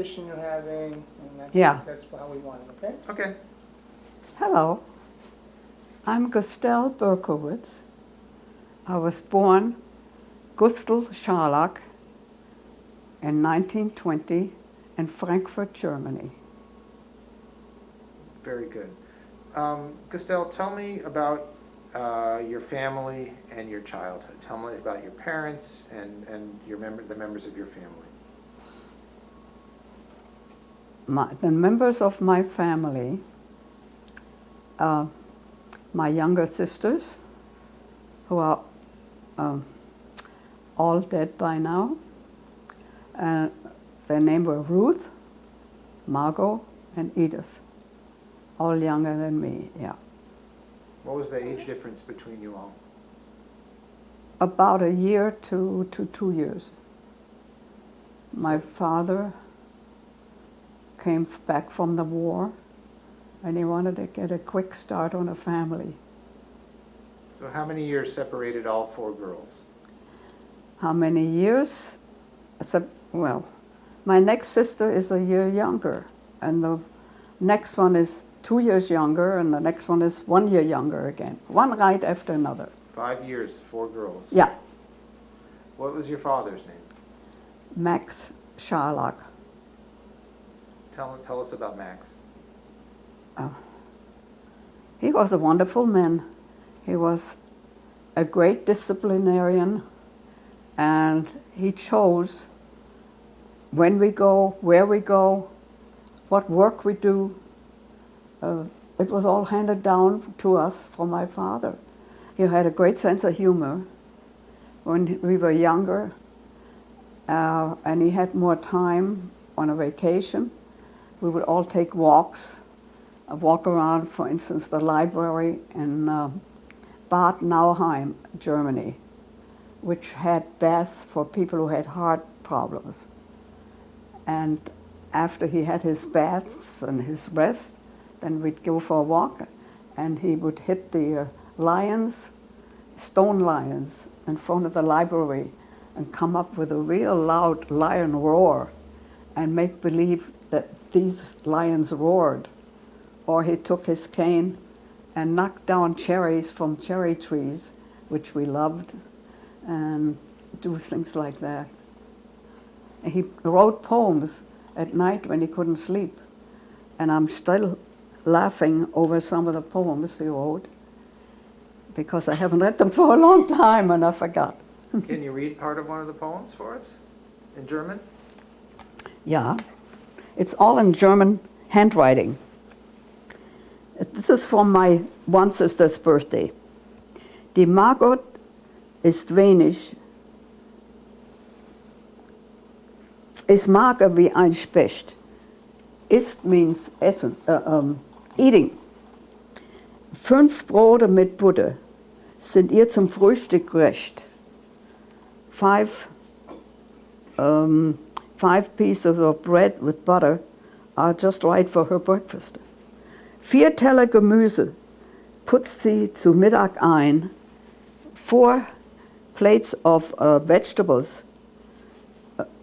You're having, and that's how we want it, okay? Okay. Hello, I'm Gustel Berkowitz. I was born Gustel Scharlach in 1920 in Frankfurt, Germany. Very good. Gustel, tell me about your family and your childhood. Tell me about your parents and the members of your family. The members of my family, my younger sisters, who are all dead by now. Their names were Ruth, Margot, and Edith, all younger than me, yeah. What was the age difference between you all? About a year to 2 years. My father came back from the war, and he wanted to get a quick start on a family. So how many years separated all four girls? How many years? Well, my next sister is a year younger, and the next one is 2 years younger, and the next one is 1 year younger again. One right after another. 5 years, four girls. Yeah. What was your father's name? Max Scharlach. Tell us about Max. He was a wonderful man. He was a great disciplinarian, and he chose when we go, where we go, what work we do. It was all handed down to us from my father. He had a great sense of humor when we were younger, and he had more time on a vacation. We would all take walks, walk around, for instance, the library in Bad Nauheim, Germany, which had baths for people who had heart problems. And after he had his baths and his rest, then we'd go for a walk, and he would hit the lions, stone lions, in front of the library and come up with a real loud lion roar and make believe that these lions roared. Or he took his cane and knocked down cherries from cherry trees, which we loved, and do things like that. He wrote poems at night when he couldn't sleep, and I'm still laughing over some of the poems he wrote because I haven't read them for a long time and I forgot. Can you read part of one of the poems for us in German? Yeah, it's all in German handwriting. This is from my one sister's birthday. Die Margot ist wenig, ist mager wie ein Specht. Ist means essen, eating. 5 Brote mit Butter sind ihr zum Frühstück recht. 5 pieces of bread with butter are just right for her breakfast. 4 Teller Gemüse putzt sie zu Mittag ein. 4 plates of vegetables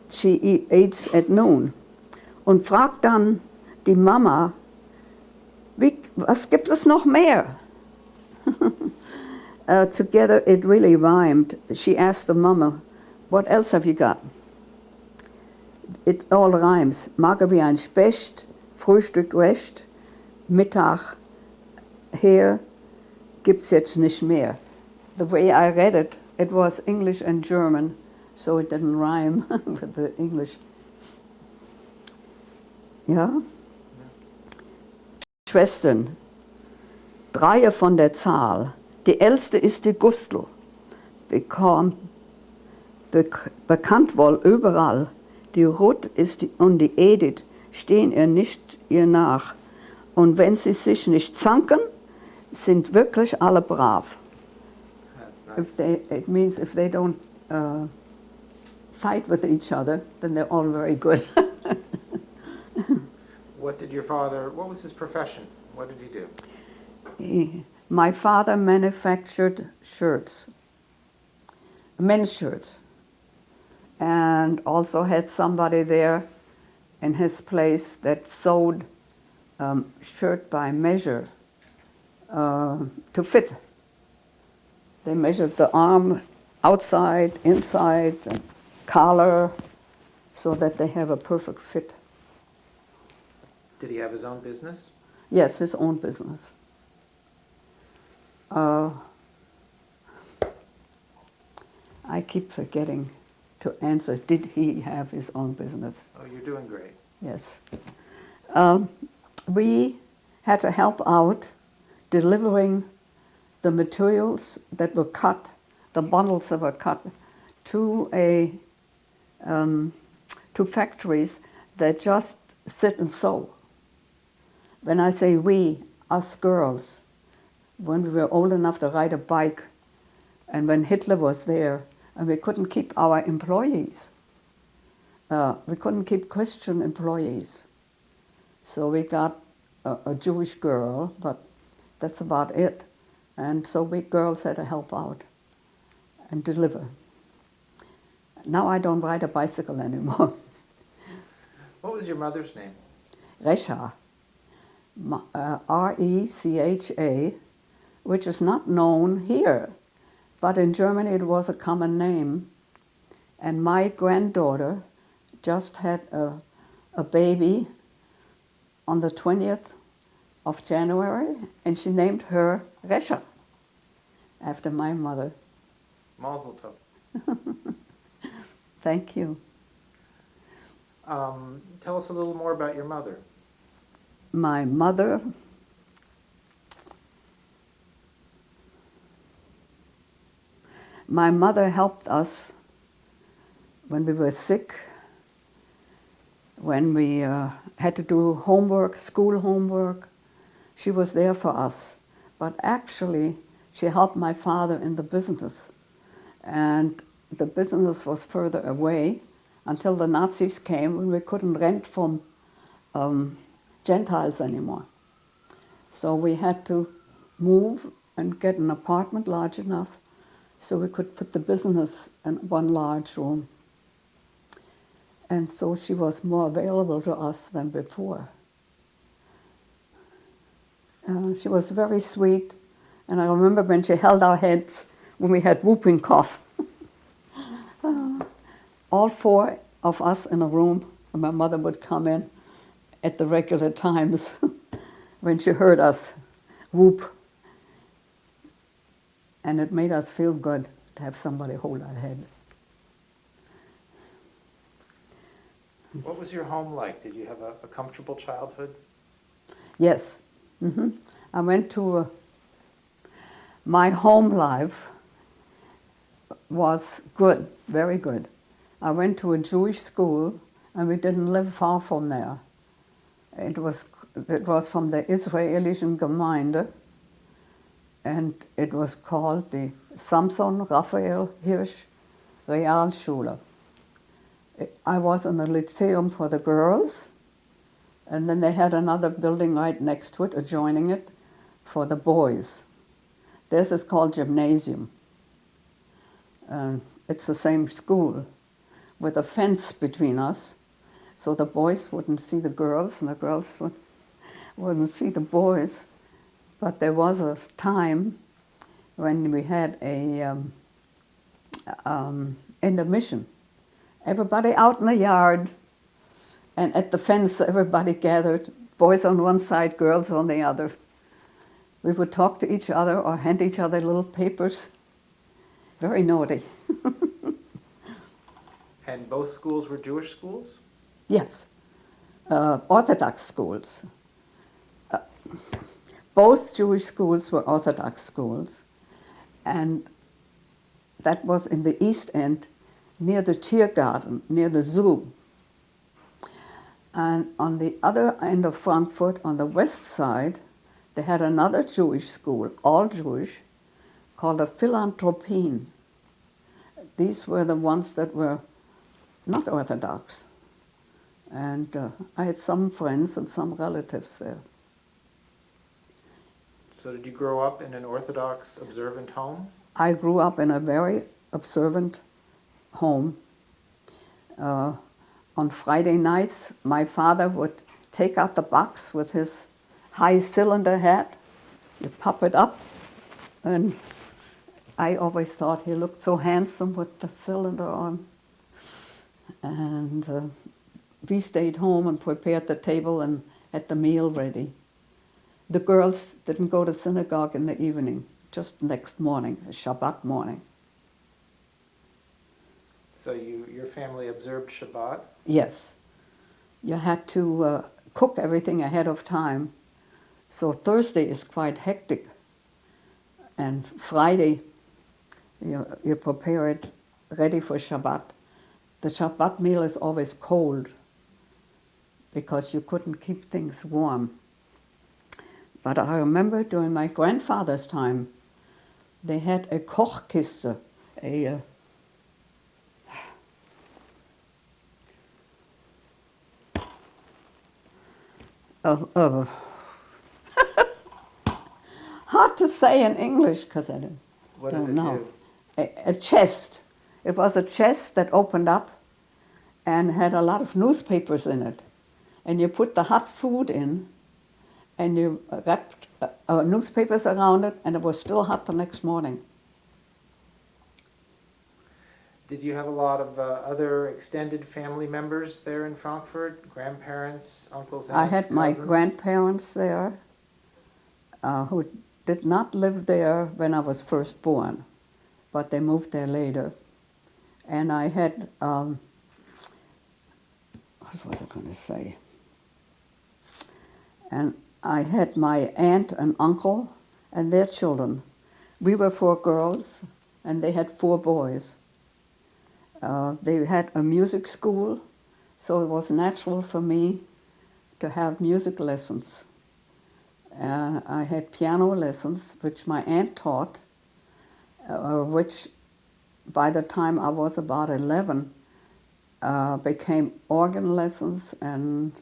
she eats at noon. Und fragt dann die Mama, was gibt es noch mehr? Together it really rhymed. She asked the mama, what else have you got? It all rhymes. Mager wie ein Specht, Frühstück recht, Mittag, hier gibt's jetzt nicht mehr. The way I read it, it was English and German, so it didn't rhyme with the English. Ja? Schwestern, 3 von der Zahl. Die älteste ist die Gustel, bekannt wohl überall. Die Ruth und die Edith stehen ihr nicht ihr nach. Und wenn sie sich nicht zanken, sind wirklich alle brav. That's nice. It means if they don't fight with each other, then they're all very good. What was his profession? What did he do? My father manufactured shirts, men's shirts, and also had somebody there in his place that sewed shirt by measure to fit. They measured the arm outside, inside, and collar, so that they have a perfect fit. Did he have his own business? Yes, his own business. I keep forgetting to answer, did he have his own business? Oh, you're doing great. Yes. We had to help out delivering the materials that were cut, the bundles that were cut, to to factories that just sit and sew. When I say we, us girls, when we were old enough to ride a bike, and when Hitler was there, and we couldn't keep our employees. We couldn't keep Christian employees. So we got a Jewish girl, but that's about it. And so we girls had to help out and deliver. Now I don't ride a bicycle anymore. What was your mother's name? Recha, R-E-C-H-A, which is not known here, but in Germany it was a common name. And my granddaughter just had a baby on the 20th of January, and she named her Recha, after my mother. Mazel tov. Thank you. Tell us a little more about your mother. My mother, helped us when we were sick, when we had to do homework, school homework. She was there for us. But actually, she helped my father in the business. And the business was further away until the Nazis came and we couldn't rent from Gentiles anymore. So we had to move and get an apartment large enough so we could put the business in one large room. And so she was more available to us than before. She was very sweet, and I remember when she held our heads when we had whooping cough. All four of us in a room, and my mother would come in at the regular times when she heard us whoop. And it made us feel good to have somebody hold our head. What was your home like? Did you have a comfortable childhood? Yes. I went to my home life was good, very good. I went to a Jewish school, and we didn't live far from there. It was from the Israelischen Gemeinde, and it was called the Samson Raphael Hirsch Realschule. I was in the Lyceum for the girls, and then they had another building right next to it, adjoining it, for the boys. This is called gymnasium. It's the same school, with a fence between us, so the boys wouldn't see the girls, and the girls wouldn't see the boys. But there was a time when we had in the mission, everybody out in the yard, and at the fence everybody gathered, boys on one side, girls on the other. We would talk to each other or hand each other little papers. Very naughty. And both schools were Jewish schools? Yes, Orthodox schools. Both Jewish schools were Orthodox schools, and that was in the East End, near the Tiergarten, near the zoo. And on the other end of Frankfurt, on the west side, they had another Jewish school, all Jewish, called the Philanthropien. These were the ones that were not Orthodox. And I had some friends and some relatives there. So did you grow up in an Orthodox, observant home? I grew up in a very observant home. on Friday nights, my father would take out the box with his high cylinder hat. You pop it up, and I always thought he looked so handsome with the cylinder on. And we stayed home and prepared the table and had the meal ready. The girls didn't go to synagogue in the evening, just next morning, Shabbat morning. So your family observed Shabbat? Yes. You had to cook everything ahead of time. So Thursday is quite hectic. And Friday, you prepare it ready for Shabbat. The Shabbat meal is always cold because you couldn't keep things warm. But I remember during my grandfather's time, they had a Kochkiste, hard to say in English because I don't What does it know. do? A chest. It was a chest that opened up and had a lot of newspapers in it. And you put the hot food in, and you wrapped newspapers around it, and it was still hot the next morning. Did you have a lot of other extended family members there in Frankfurt? Grandparents, uncles, aunts, I had my cousins? grandparents there, who did not live there when I was first born, but they moved there later. And I had, what was I going to say? And I had my aunt and uncle and their children. We were 4 girls, and they had 4 boys. They had a music school, so it was natural for me to have music lessons. I had piano lessons, which my aunt taught, which by the time I was about 11, became organ lessons and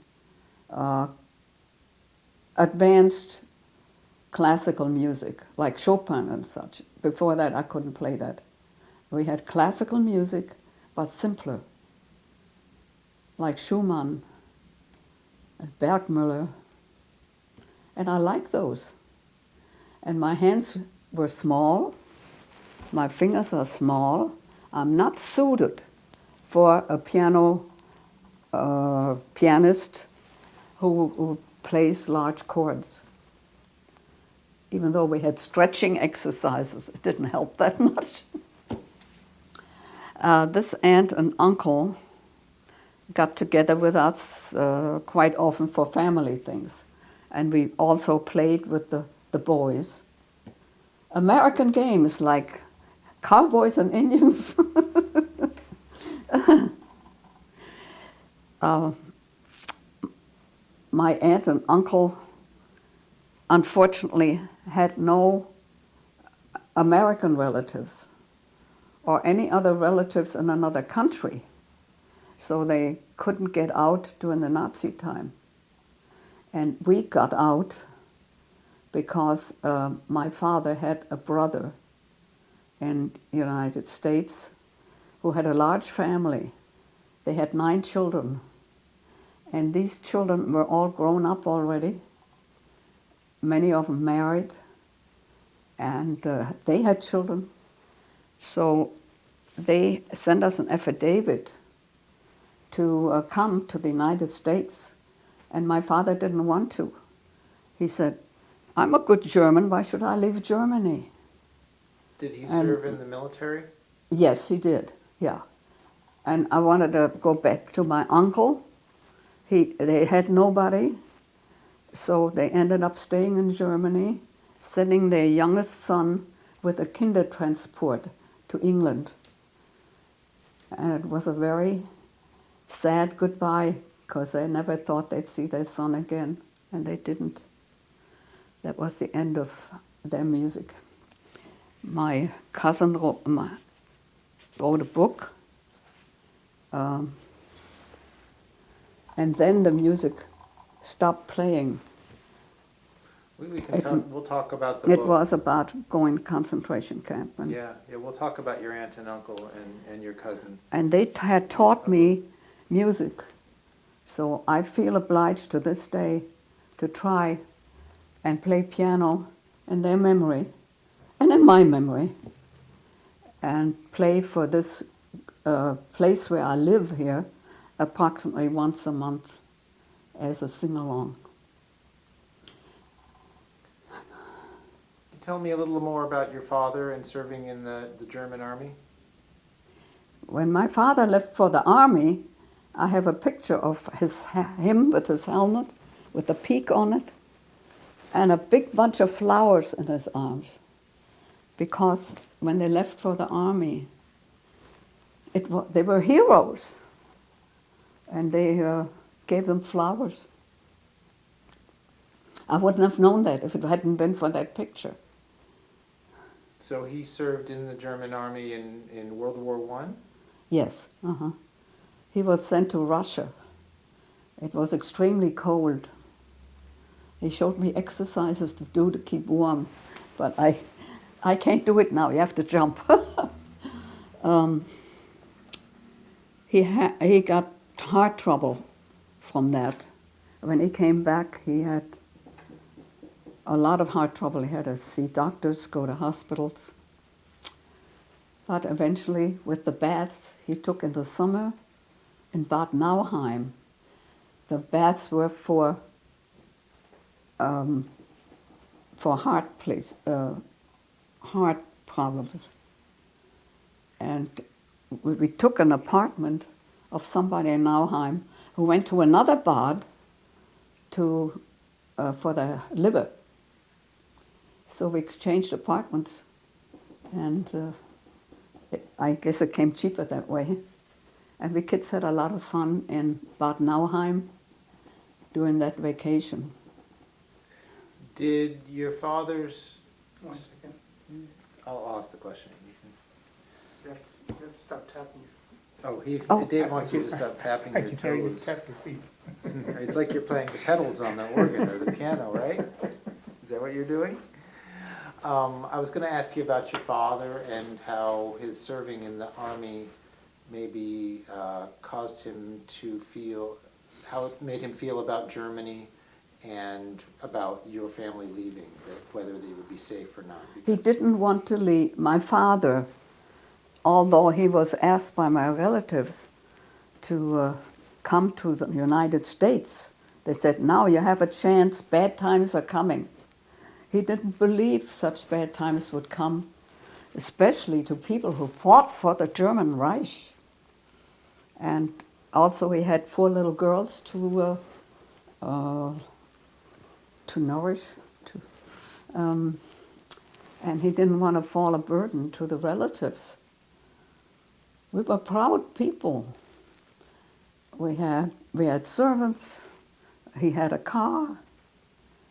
advanced classical music, like Chopin and such. Before that, I couldn't play that. We had classical music, but simpler, like Schumann and Bergmüller, and I liked those. And my hands were small, my fingers are small. I'm not suited for a pianist who plays large chords. Even though we had stretching exercises, it didn't help that much. This aunt and uncle got together with us quite often for family things. And we also played with the boys. American games like cowboys and Indians. My aunt and uncle, unfortunately, had no American relatives or any other relatives in another country. So they couldn't get out during the Nazi time. And we got out because my father had a brother in the United States who had a large family. They had 9 children. And these children were all grown up already, many of them married, and they had children. So they sent us an affidavit to come to the United States, and my father didn't want to. He said, I'm a good German, why should I leave Germany? Did he serve in the military? Yes, he did, yeah. And I wanted to go back to my uncle. They had nobody, so they ended up staying in Germany, sending their youngest son with a Kindertransport to England. And it was a very sad goodbye, because they never thought they'd see their son again, and they didn't. That was the end of their music. My cousin wrote a book, and then the music stopped playing. We'll talk about the book. It was about going to concentration camp. Yeah, we'll talk about your aunt and uncle and your cousin. And they had taught me music. So I feel obliged to this day to try and play piano in their memory and in my memory, and play for this place where I live here approximately once a month as a sing-along. Tell me a little more about your father and serving in the German army. When my father left for the army, I have a picture of him with his helmet, with a peak on it, and a big bunch of flowers in his arms. Because when they left for the army, they were heroes, and they gave them flowers. I wouldn't have known that if it hadn't been for that picture. So he served in the German army in World War I? Yes, He was sent to Russia. It was extremely cold. He showed me exercises to do to keep warm, but I can't do it now. You have to jump. He got heart trouble from that. When he came back, he had a lot of heart trouble. He had to see doctors, go to hospitals. But eventually, with the baths he took in the summer in Bad Nauheim, the baths were for heart problems. And we took an apartment of somebody in Nauheim who went to another bad for the liver. So we exchanged apartments, and I guess it came cheaper that way. And we kids had a lot of fun in Bad Nauheim during that vacation. Did your father's... 1 second. I'll ask the question. You have to stop tapping Dave wants you to stop tapping I your can hear you toes. tap your feet. It's like you're playing the pedals on the organ or the piano, right? Is that what you're doing? I was going to ask you about your father and how his serving in the army maybe caused him to feel, how it made him feel about Germany and about your family leaving, whether they would be safe or not. He didn't want to leave. My father, although he was asked by my relatives to come to the United States, they said, now you have a chance, bad times are coming. He didn't believe such bad times would come, especially to people who fought for the German Reich. And also he had 4 little girls to nourish, and he didn't want to fall a burden to the relatives. We were proud people. We had servants. He had a car.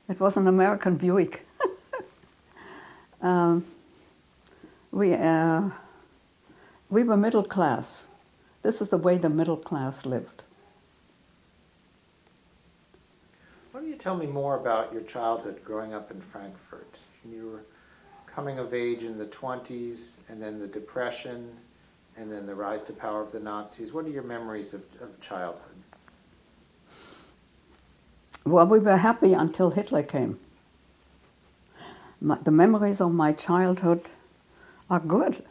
It was an American Buick. We were middle class. This is the way the middle class lived. Why don't you tell me more about your childhood growing up in Frankfurt? You were coming of age in the 20s, and then the Depression, and then the rise to power of the Nazis. What are your memories of childhood? Well, we were happy until Hitler came. The memories of my childhood are good.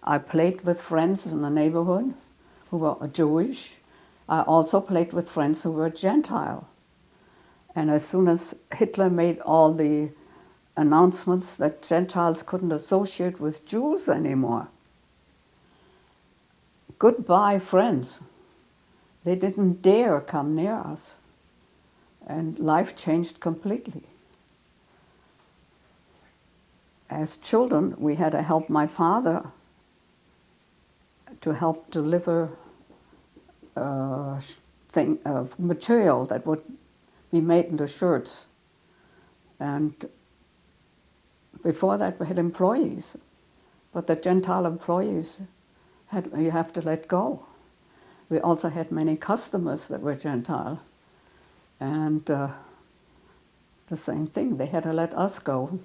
I played with friends in the neighborhood who were Jewish. I also played with friends who were Gentile. And as soon as Hitler made all the announcements that Gentiles couldn't associate with Jews anymore, goodbye friends. They didn't dare come near us. And life changed completely. As children, we had to help my father to help deliver material that would be made into shirts. And before that, we had employees. But the Gentile employees, you have to let go. We also had many customers that were Gentile. And the same thing, they had to let us go.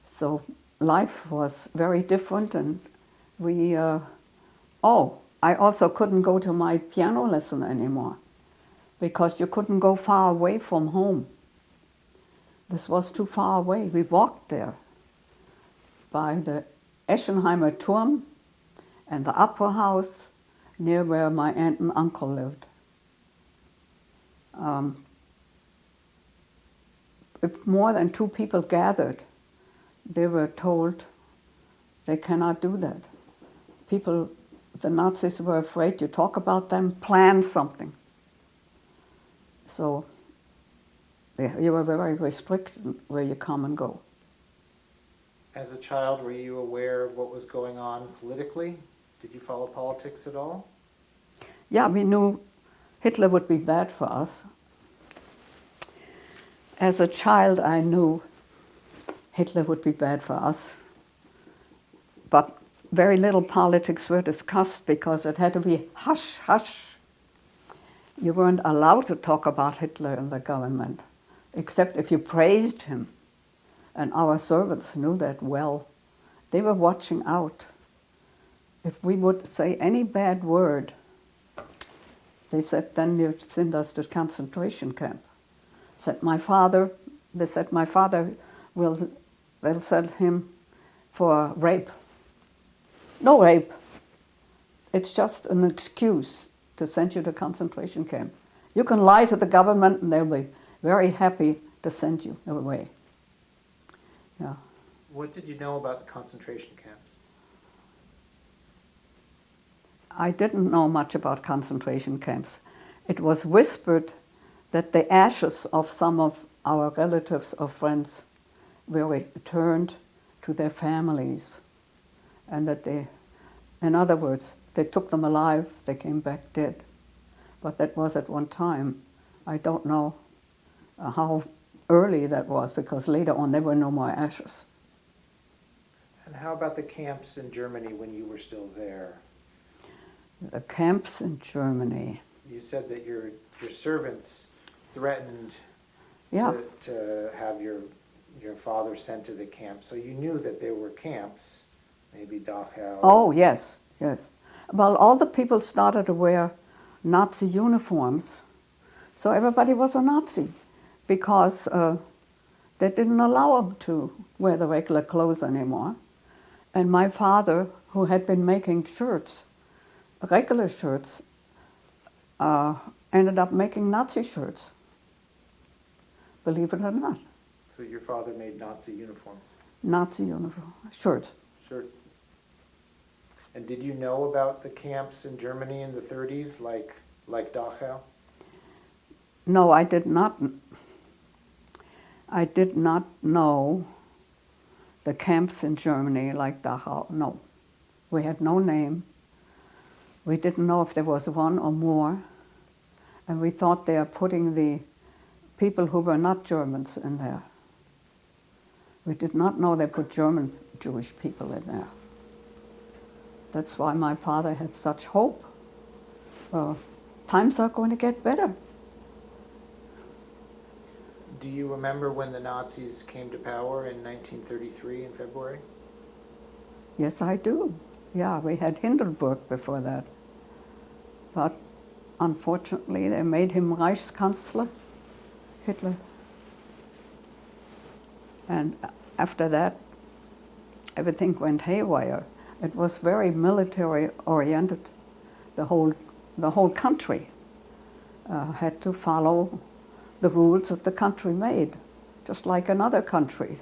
So life was very different, and we, I also couldn't go to my piano lesson anymore because you couldn't go far away from home. This was too far away. We walked there by the Eschenheimer Turm and the Opera House near where my aunt and uncle lived. If more than 2 people gathered, they were told they cannot do that. People, the Nazis were afraid you talk about them, plan something. So you were very restricted where you come and go. As a child, were you aware of what was going on politically? Did you follow politics at all? Yeah, we knew Hitler would be bad for us. As a child, I knew Hitler would be bad for us. But very little politics were discussed because it had to be hush, hush. You weren't allowed to talk about Hitler in the government, except if you praised him. And our servants knew that well. They were watching out. If we would say any bad word, they said, then you send us to concentration camp. They said my father they'll send him for rape. No rape. It's just an excuse to send you to concentration camp. You can lie to the government and they'll be very happy to send you away. Yeah. What did you know about the concentration camps? I didn't know much about concentration camps. It was whispered that the ashes of some of our relatives or friends were returned to their families, and that they, in other words, they took them alive, they came back dead. But that was at one time. I don't know how early that was, because later on there were no more ashes. And how about the camps in Germany when you were still there? The camps in Germany. You said that your servants threatened Yeah. to have your father sent to the camp. So you knew that there were camps, maybe Dachau. Oh, yes, yes. Well, all the people started to wear Nazi uniforms, so everybody was a Nazi, because they didn't allow them to wear the regular clothes anymore. And my father, who had been making shirts, regular shirts, ended up making Nazi shirts, believe it or not. So your father made Nazi uniforms? Nazi uniform shirts. Shirts. And did you know about the camps in Germany in the 30s, like Dachau? No, I did not. I did not know the camps in Germany like Dachau. No, we had no name. We didn't know if there was one or more, and we thought they are putting the people who were not Germans in there. We did not know they put German Jewish people in there. That's why my father had such hope. Times are going to get better. Do you remember when the Nazis came to power in 1933 in February? Yes, I do. Yeah, we had Hindenburg before that. But unfortunately, they made him Reichskanzler, Hitler. And after that, everything went haywire. It was very military-oriented. The whole country had to follow the rules that the country made, just like in other countries.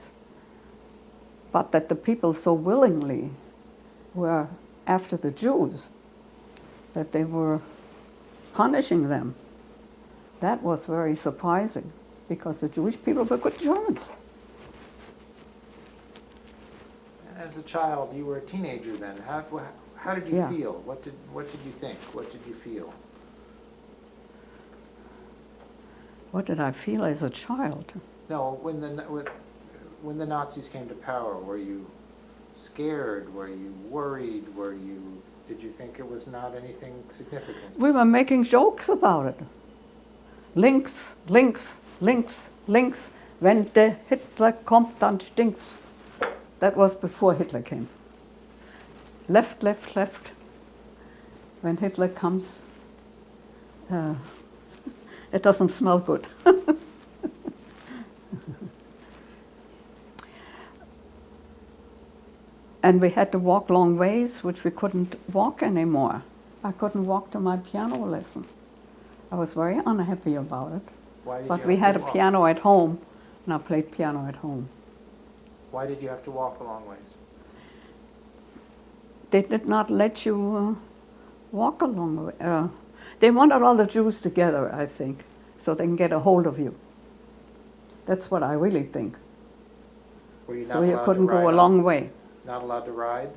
But that the people so willingly were after the Jews, that they were punishing them, that was very surprising, because the Jewish people were good Germans. As a child, you were a teenager then. How did you Yeah. feel? What did you think? What did you feel? What did I feel as a child? No, when the Nazis came to power, were you scared? Were you worried? Did you think it was not anything significant? We were making jokes about it. Links, links, links, links. Wenn der Hitler kommt, dann stinkt's. That was before Hitler came. Left, left, left. when Hitler comes, it doesn't smell good. And we had to walk long ways, which we couldn't walk anymore. I couldn't walk to my piano lesson. I was very unhappy about it. Why did But you we have had to a walk? piano at home, and I played piano at home. Why did you have to walk a long ways? They did not let you walk along. They wanted all the Jews together, I think, so they can get a hold of you. That's what I really think. Were you not So you allowed couldn't to ride go a on- long way. Not allowed to ride?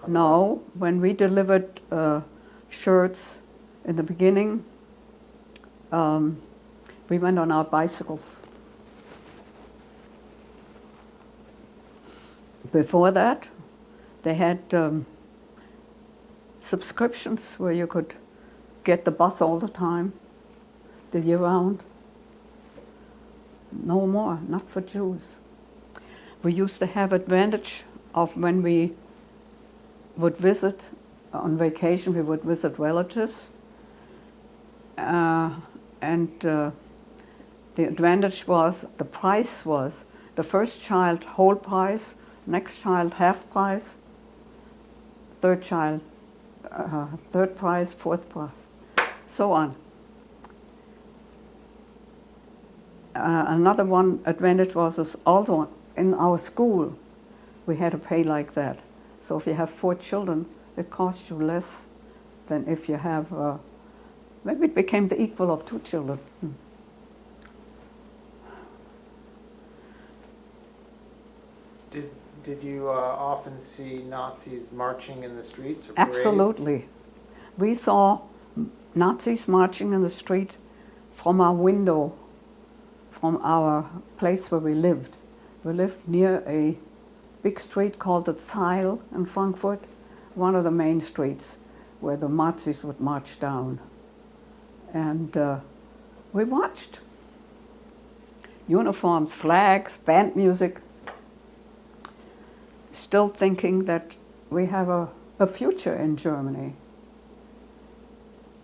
On the No, when we delivered shirts in the beginning, we went on our bicycles. Before that, they had subscriptions where you could get the bus all the time, the year round. No more, not for Jews. We used to have advantage of when we would visit on vacation, we would visit relatives. And the advantage was, the price was, the first child whole price, next child half price, third child third prize, fourth prize, so on. Another one advantage was also in our school we had to pay like that. So if you have 4 children, it costs you less than if you have, maybe it became the equal of 2 children. Did you often see Nazis marching in the streets or parades? Absolutely. We saw Nazis marching in the street from our window, from our place where we lived. We lived near a big street called the Zeil in Frankfurt, one of the main streets where the Nazis would march down. And we watched. Uniforms, flags, band music, still thinking that we have a future in Germany.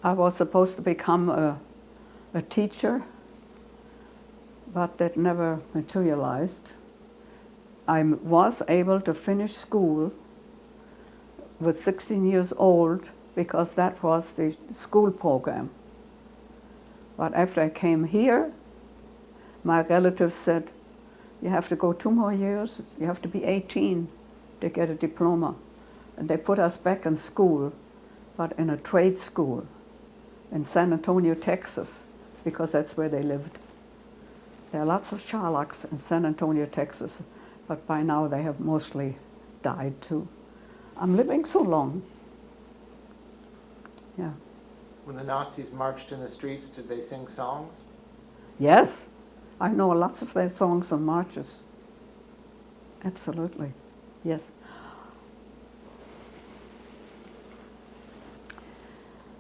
I was supposed to become a teacher, but that never materialized. I was able to finish school with 16 years old because that was the school program. But after I came here, my relatives said, you have to go 2 more years, you have to be 18 to get a diploma. And they put us back in school, but in a trade school in San Antonio, Texas, because that's where they lived. There are lots of Sherlocks in San Antonio, Texas, but by now they have mostly died too. I'm living so long. Yeah. When the Nazis marched in the streets, did they sing songs? Yes, I know lots of their songs and marches. Absolutely, yes.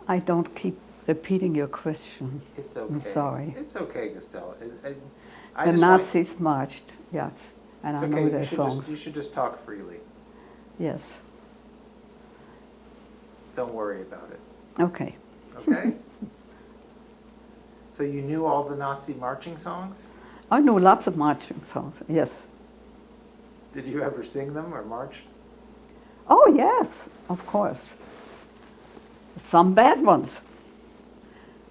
I don't keep repeating your question. It's okay. I'm sorry. It's okay, Gustel. I The just want- Nazis marched, yes, and It's I okay. know You their should songs. you should just talk freely. Yes, Don't worry about it. okay. Okay? So you knew all the Nazi marching songs? I know lots of marching songs, yes. Did you ever sing them or march? Oh, yes, of course. Some bad ones.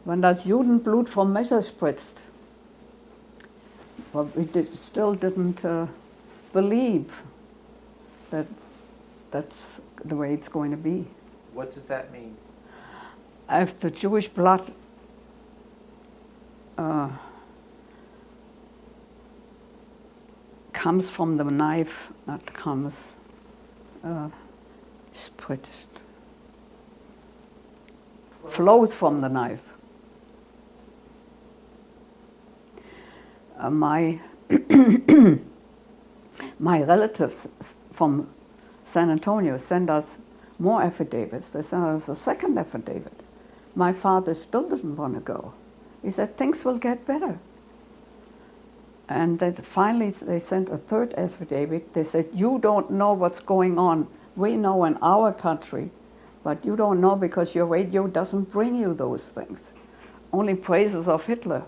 When das Judenblut vom Messer spritzt. Well, we still didn't believe that that's the way it's going to be. What does that mean? If the Jewish blood comes from the knife, not comes, spritzt, flows from the knife. My relatives from San Antonio sent us more affidavits. They sent us a second affidavit. My father still didn't want to go. He said, things will get better. And then finally they sent a third affidavit. They said, you don't know what's going on we know in our country, but you don't know because your radio doesn't bring you those things. Only praises of Hitler,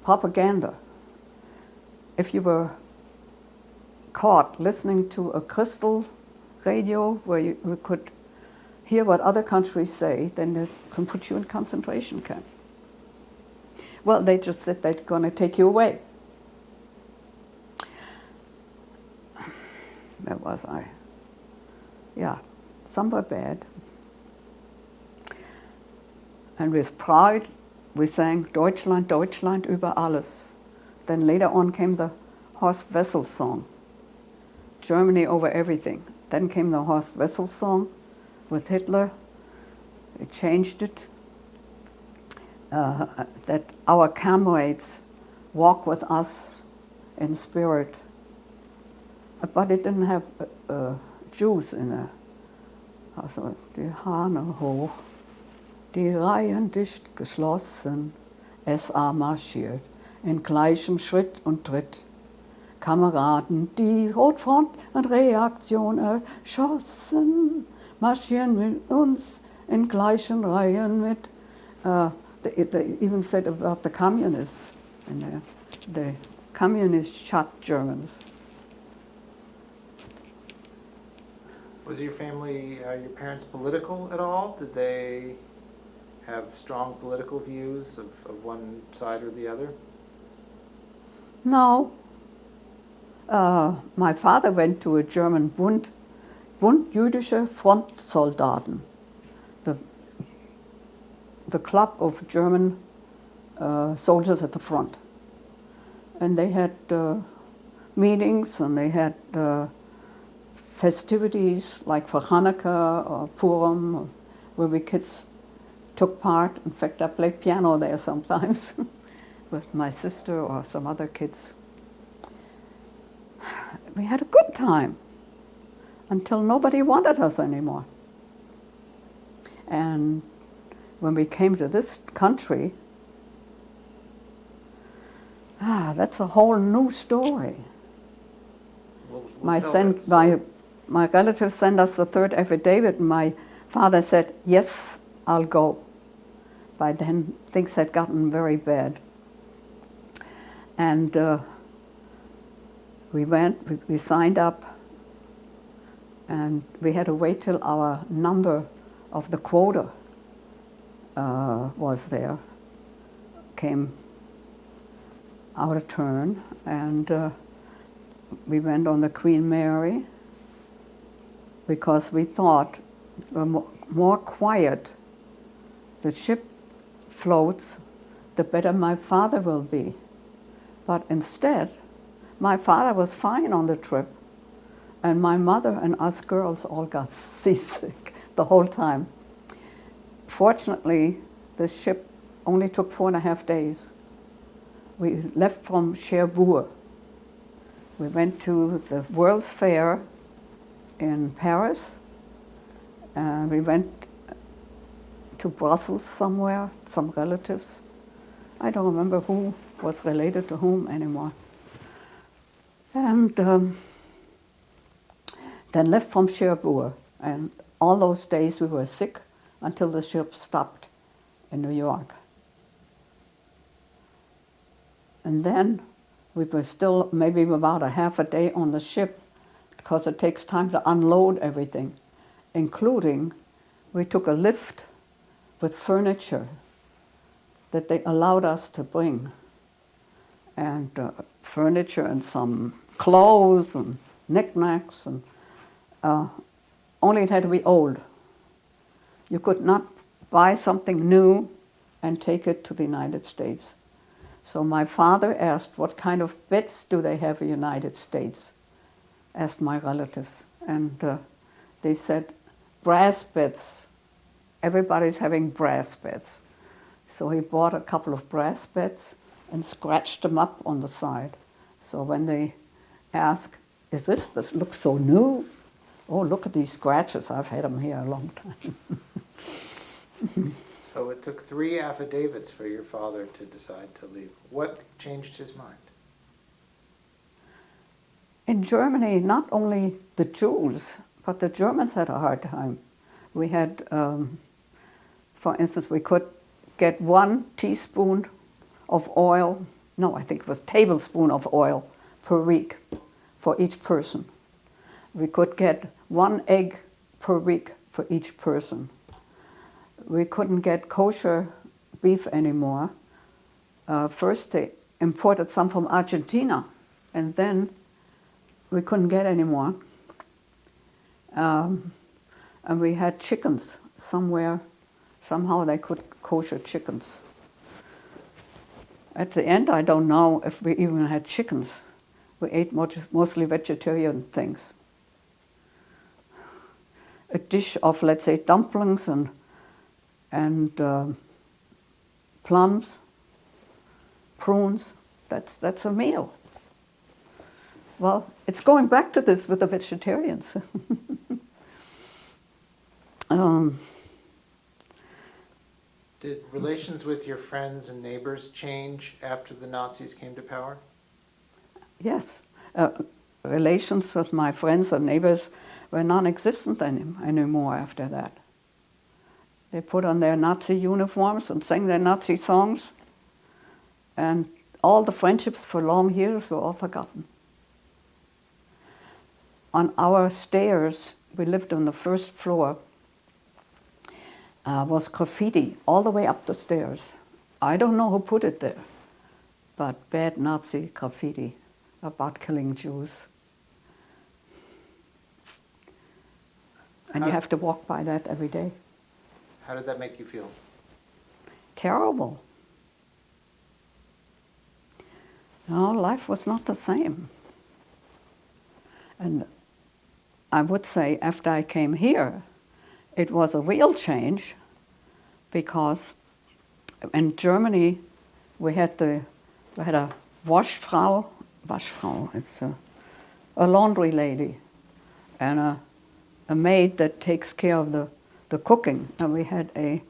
propaganda. If you were caught listening to a Gustel radio where you could hear what other countries say, then they can put you in concentration camp. Well, they just said they're going to take you away. Where was I? Yeah, somewhere bad. And with pride, we sang Deutschland, Deutschland über alles. Then later on came the Horst Wessel song, Germany over everything. Then came the Horst Wessel song with Hitler. They changed it. That our comrades walk with us in spirit. But it didn't have Jews in it. Also, die Hahne hoch, die Reihen dicht geschlossen, SA marschiert, in gleichem Schritt und Tritt. Kameraden, die Rotfront und Reaktion erschossen, marschieren mit uns in gleichen Reihen mit. They even said about the communists in there. The communists shot Germans. Was your family, your parents political at all? Did they have strong political views of one side or the other? No. My father went to a German Bund Jüdische Frontsoldaten, the club of German soldiers at the front. And they had meetings and they had festivities like for Hanukkah or Purim, where we kids took part. In fact, I played piano there sometimes with my sister or some other kids. We had a good time until nobody wanted us anymore. And when we came to this country, that's a whole new story. My relatives sent us the third affidavit, and my father said, yes, I'll go. By then, things had gotten very bad. And we went, we signed up, and we had to wait till our number of the quota was there, came out of turn, and we went on the Queen Mary because we thought the more quiet the ship floats, the better my father will be. But instead, my father was fine on the trip, and my mother and us girls all got seasick the whole time. Fortunately, the ship only took 4.5 days. We left from Cherbourg. We went to the World's Fair in Paris, and we went to Brussels somewhere, some relatives. I don't remember who was related to whom anymore. And then left from Cherbourg, and all those days we were sick until the ship stopped in New York. And then we were still maybe about a half a day on the ship because it takes time to unload everything, including we took a lift with furniture that they allowed us to bring, and furniture and some clothes and knickknacks, and only it had to be old. You could not buy something new and take it to the United States. So my father asked, what kind of beds do they have in the United States? Asked my relatives. And they said, brass beds. Everybody's having brass beds. So he bought a couple of brass beds and scratched them up on the side. So when they ask, this looks so new. Oh, look at these scratches. I've had them here a long time. So it took 3 affidavits for your father to decide to leave. What changed his mind? In Germany, not only the Jews, But the Germans had a hard time. We had, for instance, we could get 1 teaspoon of oil, no, I think it was tablespoon of oil per week for each person. We could get 1 egg per week for each person. We couldn't get kosher beef anymore. First they imported some from Argentina, and then we couldn't get any more. And we had chickens somewhere. Somehow they could kosher chickens. At the end, I don't know if we even had chickens. We ate mostly vegetarian things. A dish of, let's say, dumplings and plums, prunes, that's a meal. Well, it's going back to this with the vegetarians. Did relations with your friends and neighbors change after the Nazis came to power? Yes. Relations with my friends and neighbors were non-existent anymore after that. They put on their Nazi uniforms and sang their Nazi songs, and all the friendships for long years were all forgotten. On our stairs, we lived on the first floor, was graffiti all the way up the stairs. I don't know who put it there, but bad Nazi graffiti about killing Jews. And you have to walk by that every day. How did that make you feel? Terrible. No, life was not the same. And I would say after I came here, it was a real change, because in Germany we had a Waschfrau, it's a laundry lady, and a maid that takes care of the cooking. And we had a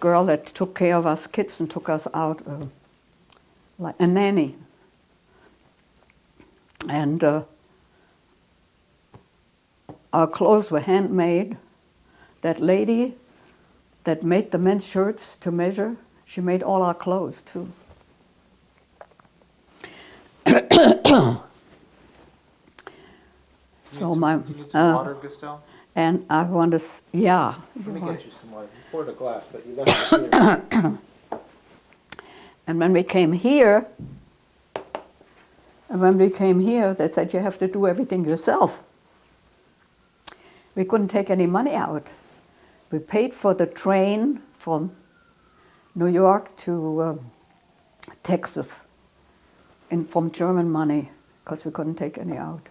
girl that took care of us kids and took us out, like a nanny. And our clothes were handmade. That lady that made the men's shirts to measure, she made all our clothes too. Do you need some water, Gustel? And I want to, yeah. Let me get you some water. You poured a glass, but you left it here. And when we came here, they said you have to do everything yourself. We couldn't take any money out. We paid for the train from New York to Texas, and from German money, because we couldn't take any out.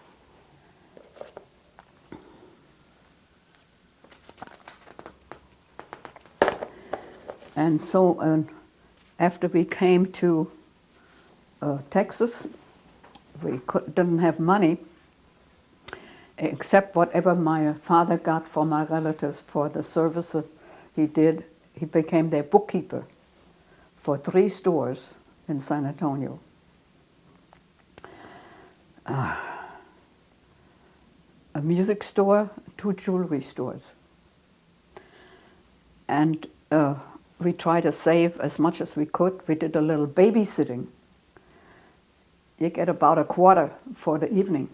And so after we came to Texas, we didn't have money, except whatever my father got for my relatives for the service he did. He became their bookkeeper for 3 stores in San Antonio. A music store, 2 jewelry stores. And we tried to save as much as we could. We did a little babysitting. You get about a quarter for the evening.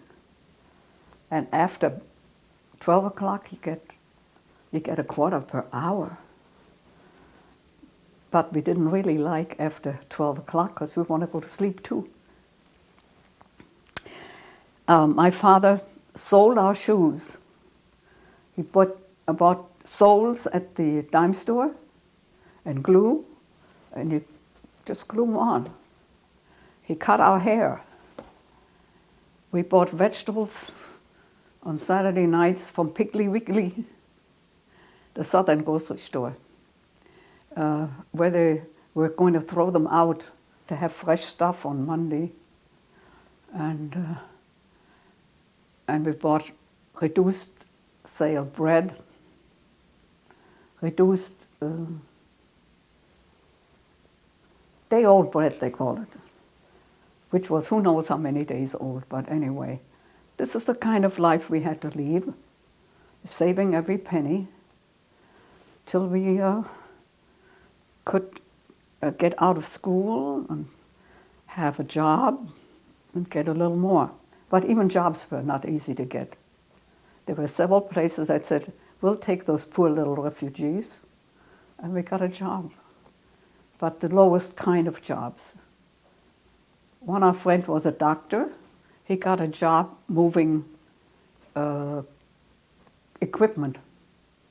And after 12 o'clock, you get a quarter per hour. But we didn't really like after 12 o'clock because we want to go to sleep too. My father sold our shoes. He bought soles at the dime store and glue, and you just glue them on. He cut our hair. We bought vegetables on Saturday nights from Piggly Wiggly, the southern grocery store, where they were going to throw them out to have fresh stuff on Monday. And we bought reduced sale bread, reduced day-old bread, they call it, which was who knows how many days old, but anyway. This is the kind of life we had to lead. saving every penny till we could get out of school and have a job and get a little more. But even jobs were not easy to get. There were several places that said, we'll take those poor little refugees, and we got a job. But the lowest kind of jobs. One of our friends was a doctor. He got a job moving equipment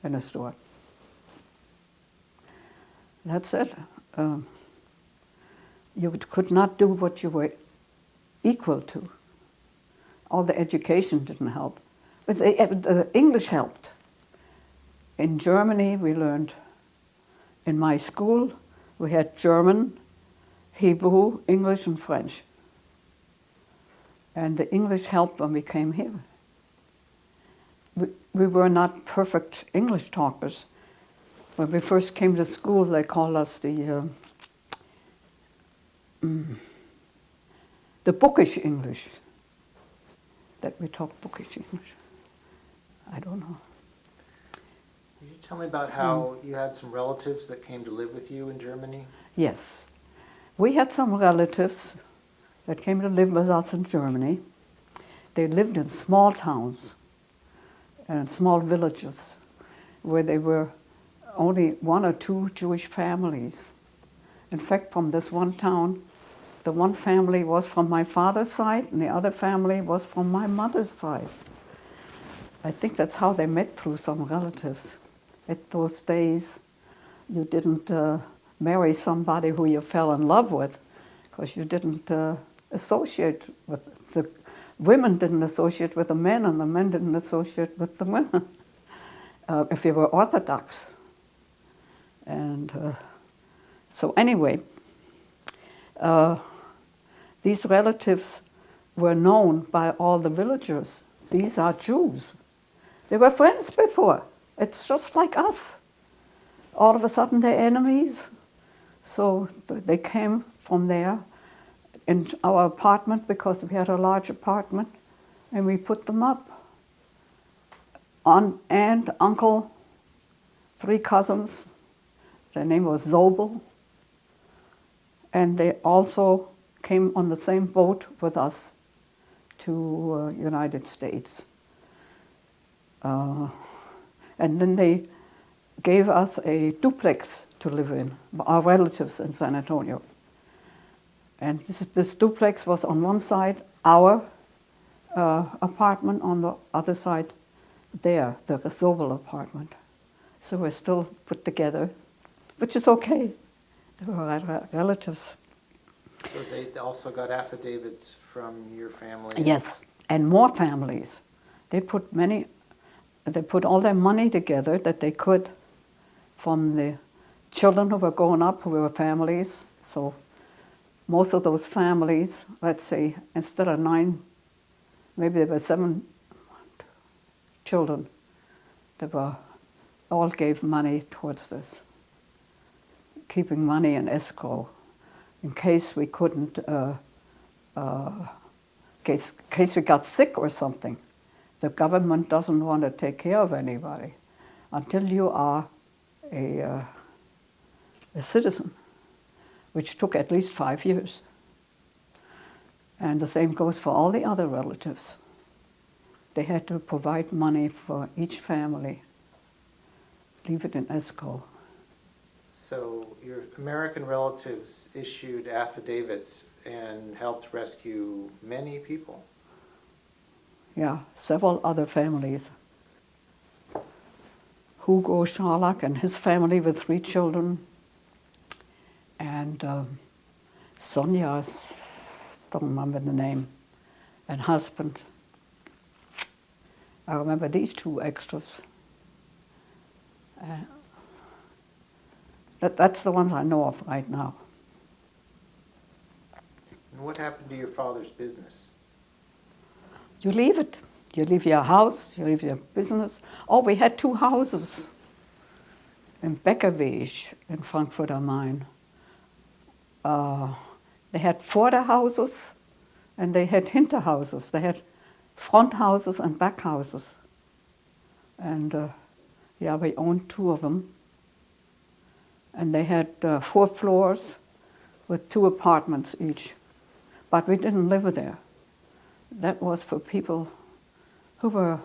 in a store. That's it. You could not do what you were equal to. All the education didn't help. But the English helped. In Germany, we learned, in my school, we had German, Hebrew, English, and French. And the English helped when we came here. We were not perfect English talkers. When we first came to school, they called us the bookish English. That we talk bookish English. I don't know. Can you tell me about how you had some relatives that came to live with you in Germany? Yes. We had some relatives that came to live with us in Germany. They lived in small towns and small villages where there were only 1 or 2 Jewish families. In fact, from this one town, the one family was from my father's side and the other family was from my mother's side. I think that's how they met, through some relatives. At those days, you didn't marry somebody who you fell in love with, because you didn't associate with the women didn't associate with the men, and the men didn't associate with the women if you were Orthodox. And so anyway, these relatives were known by all the villagers. These are Jews. They were friends before. It's just like us. All of a sudden they're enemies. So they came from there in our apartment, because we had a large apartment, and we put them up. Aunt, uncle, 3 cousins. Their name was Zobel. And they also came on the same boat with us to United States. And then they gave us a duplex to live in, our relatives in San Antonio. And this duplex was on one side our apartment, on the other side the Zobel apartment. So we're still put together, which is okay. They were relatives. So they also got affidavits from your family? Yes, and more families. They put all their money together that they could from the children who were growing up, who were families. So most of those families, let's say, instead of 9, maybe there were 7 children that all gave money towards this, keeping money in escrow in case we couldn't, case we got sick or something. The government doesn't want to take care of anybody until you are a citizen, which took at least 5 years. And the same goes for all the other relatives. They had to provide money for each family, leave it in escrow. So your American relatives issued affidavits and helped rescue many people? Yeah, several other families. Hugo Scharlach and his family with 3 children. And Sonia, don't remember the name, and husband. I remember these 2 extras. That's the ones I know of right now. And what happened to your father's business? You leave it. You leave your house, you leave your business. Oh, we had 2 houses in Berkowitz in Frankfurt am Main. They had Vorderhouses and they had Hinterhouses. They had front houses and back houses. And yeah, we owned 2 of them. And they had 4 floors with 2 apartments each. But we didn't live there. That was for people who were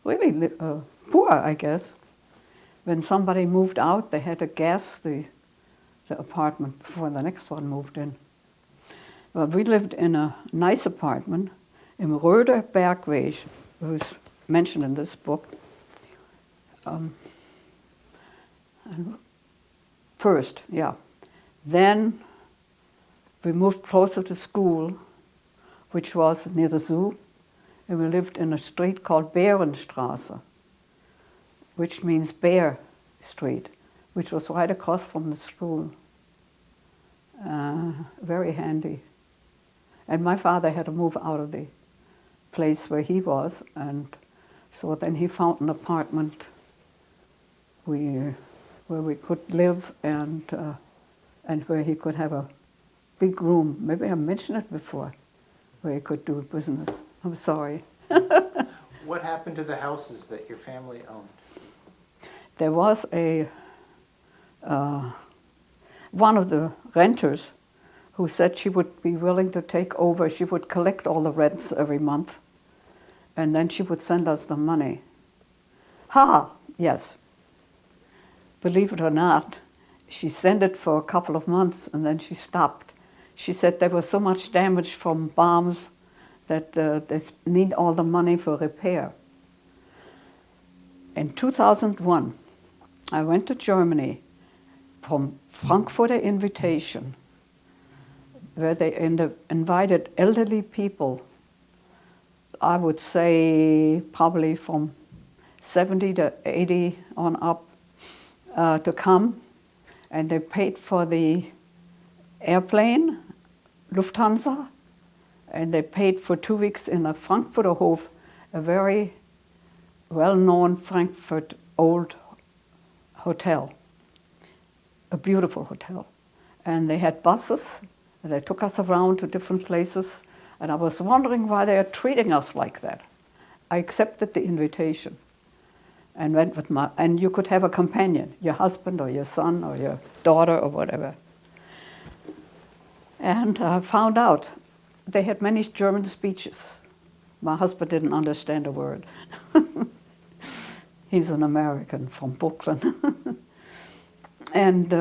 really poor, I guess. When somebody moved out, they had to gas the apartment before the next one moved in. Well, we lived in a nice apartment in Röder Bergweg, who's mentioned in this book. And first, yeah. Then we moved closer to school, which was near the zoo, and we lived in a street called Bärenstraße, which means Bear Street, which was right across from the school. Very handy. And my father had to move out of the place where he was, and so then he found an apartment where we could live and where he could have a big room. Maybe I mentioned it before, where he could do business. I'm sorry. What happened to the houses that your family owned? There was one of the renters who said she would be willing to take over. She would collect all the rents every month, and then she would send us the money. Yes. Believe it or not, she sent it for a couple of months, and then she stopped. She said there was so much damage from bombs that they need all the money for repair. In 2001, I went to Germany from Frankfurter invitation, where they invited elderly people, I would say probably from 70 to 80 on up, to come, and they paid for the airplane, Lufthansa, and they paid for 2 weeks in a Frankfurter Hof, a very well-known Frankfurt old hotel, a beautiful hotel. And they had buses, and they took us around to different places, and I was wondering why they are treating us like that. I accepted the invitation and went with and you could have a companion, your husband or your son or your daughter or whatever. And I found out they had many German speeches. My husband didn't understand a word. He's an American from Brooklyn. And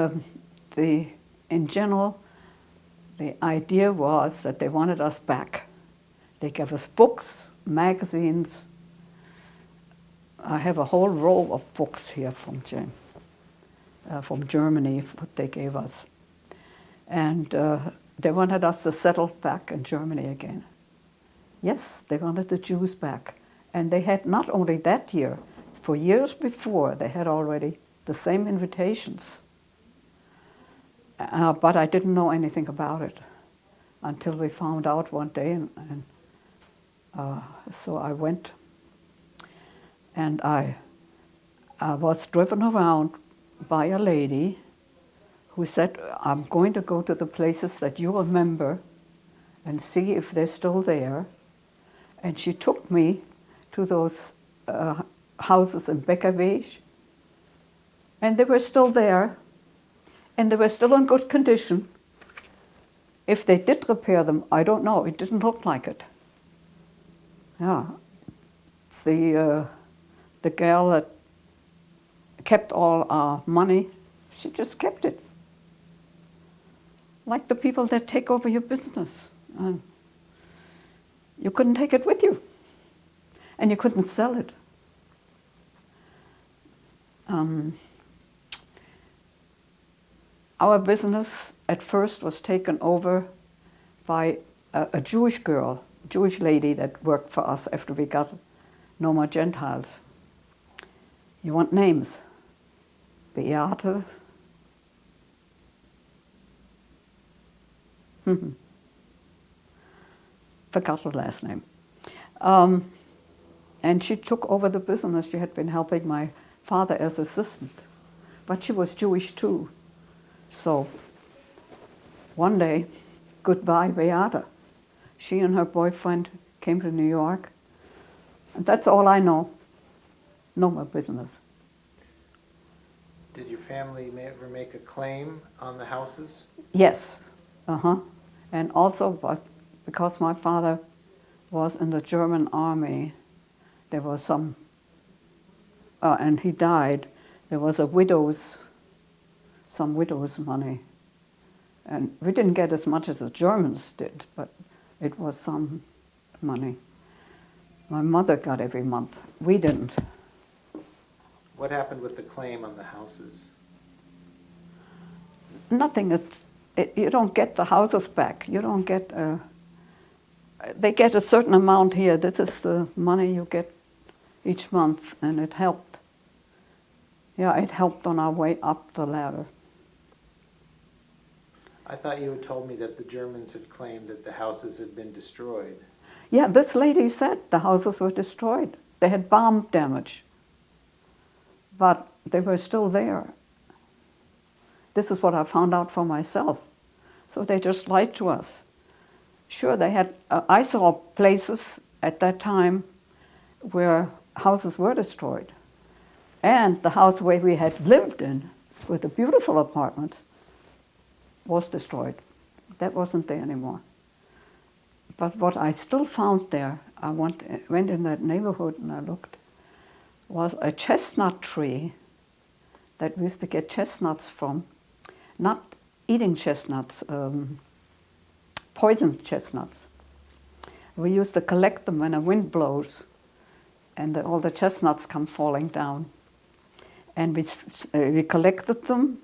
in general, the idea was that they wanted us back. They gave us books, magazines. I have a whole row of books here from Germany, what they gave us. And they wanted us to settle back in Germany again. Yes, they wanted the Jews back. And they had not only that year, for years before, they had already the same invitations. But I didn't know anything about it until we found out one day. And so I went, and I was driven around by a lady who said, I'm going to go to the places that you remember and see if they're still there. And she took me to those houses in Berkowitz, and they were still there, and they were still in good condition. If they did repair them, I don't know. It didn't look like it. Yeah, the girl that kept all our money, she just kept it. Like the people that take over your business. You couldn't take it with you, and you couldn't sell it. Our business at first was taken over by a Jewish girl, Jewish lady that worked for us after we got no more Gentiles. You want names? Beate. Forgot the last name. And she took over the business. She had been helping my father as assistant. But she was Jewish too. So one day, goodbye Beate. She and her boyfriend came to New York. And that's all I know. no more business. Did your family ever make a claim on the houses? Yes, and also, but because my father was in the German army, there was some, and he died, there was some widow's money. And we didn't get as much as the Germans did, but it was some money. My mother got every month. We didn't. What happened with the claim on the houses? Nothing. You don't get the houses back. You don't get. They get a certain amount here. This is the money you get each month, and it helped. Yeah, it helped on our way up the ladder. I thought you had told me that the Germans had claimed that the houses had been destroyed. Yeah, this lady said the houses were destroyed. They had bomb damage, but they were still there. This is what I found out for myself. So they just lied to us. Sure, they had. I saw places at that time where houses were destroyed, and the house where we had lived in, with the beautiful apartments, was destroyed. That wasn't there anymore. But what I still found there, I went in that neighborhood and I looked, was a chestnut tree that we used to get chestnuts from, not eating chestnuts, poisoned chestnuts. We used to collect them when a wind blows and all the chestnuts come falling down. And we collected them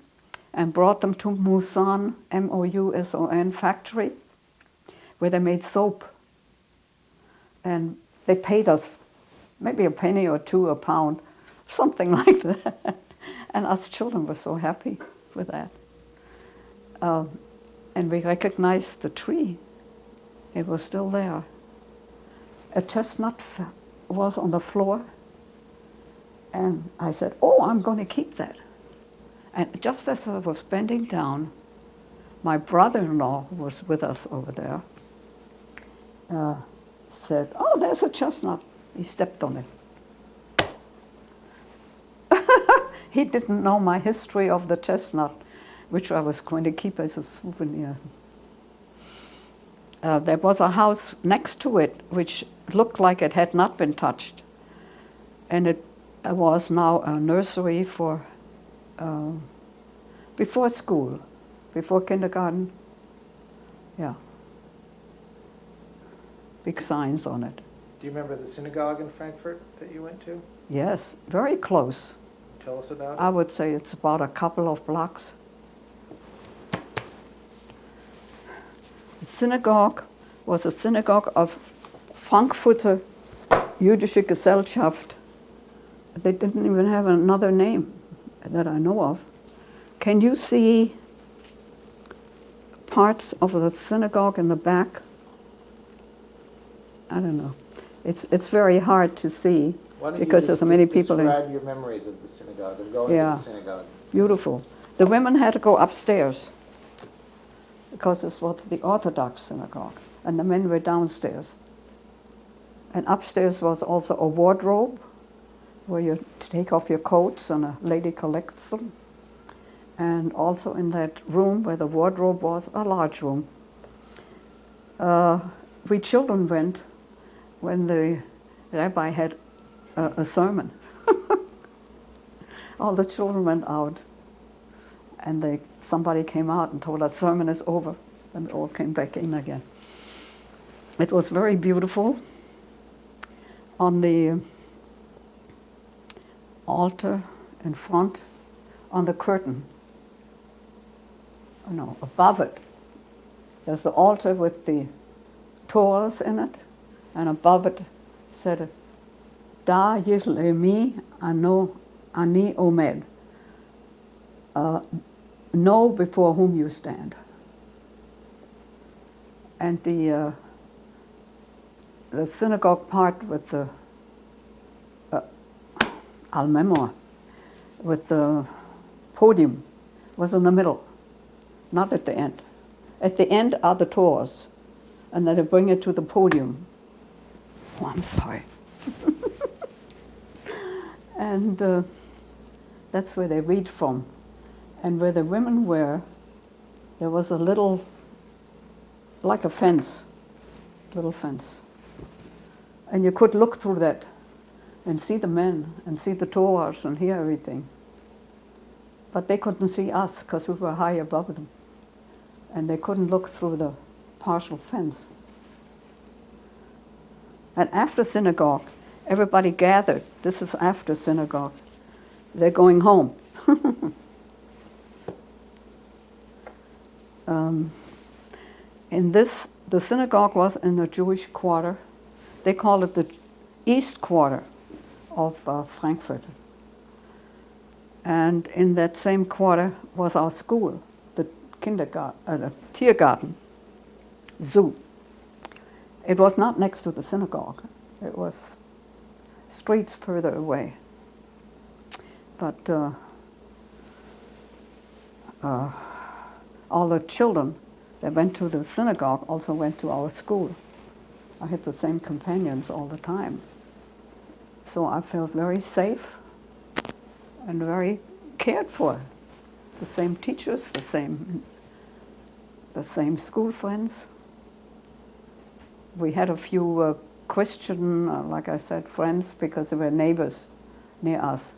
and brought them to Mouson, M-O-U-S-O-N factory, where they made soap. And they paid us maybe a penny or two a pound, something like that. And us children were so happy with that. And we recognized the tree. It was still there. A chestnut was on the floor. And I said, oh, I'm going to keep that. And just as I was bending down, my brother-in-law, who was with us over there, said, oh, there's a chestnut. He stepped on it. He didn't know my history of the chestnut, which I was going to keep as a souvenir. There was a house next to it which looked like it had not been touched. And it was now a nursery for before school, before kindergarten. Yeah. Big signs on it. Do you remember the synagogue in Frankfurt that you went to? Yes, very close. Tell us about it. I would say it's about a couple of blocks. The synagogue was a synagogue of Frankfurter Jüdische Gesellschaft. They didn't even have another name that I know of. Can you see parts of the synagogue in the back? I don't know. It's very hard to see because there's so many people in. Describe your memories of the synagogue, of going to the synagogue. Beautiful. The women had to go upstairs because this was the Orthodox synagogue, and the men were downstairs. And upstairs was also a wardrobe where you take off your coats and a lady collects them. And also in that room where the wardrobe was, a large room. We children went when the rabbi had a sermon. All the children went out, and somebody came out and told us sermon is over, and we all came back in again. It was very beautiful. On the altar in front, on the curtain, above it, there's the altar with the Torahs in it, and above it said, Da Yisleimi Ani Omed. Know before whom you stand. And the synagogue part with the Al-Memor, with the podium, was in the middle, not at the end. At the end are the Torahs, and then they bring it to the podium. Oh, I'm sorry. And that's where they read from. And where the women were, there was a little, like a fence, little fence. And you could look through that and see the men and see the Torahs and hear everything. But they couldn't see us because we were high above them. And they couldn't look through the partial fence. And after synagogue, everybody gathered. This is after synagogue. They're going home. The synagogue was in the Jewish quarter. They call it the East Quarter of Frankfurt. And in that same quarter was our school, the kindergarten, the Tiergarten, zoo. It was not next to the synagogue. It was streets further away. But all the children that went to the synagogue also went to our school. I had the same companions all the time. So I felt very safe and very cared for. The same teachers, the same school friends. We had a few Christian, like I said, friends because they were neighbors near us.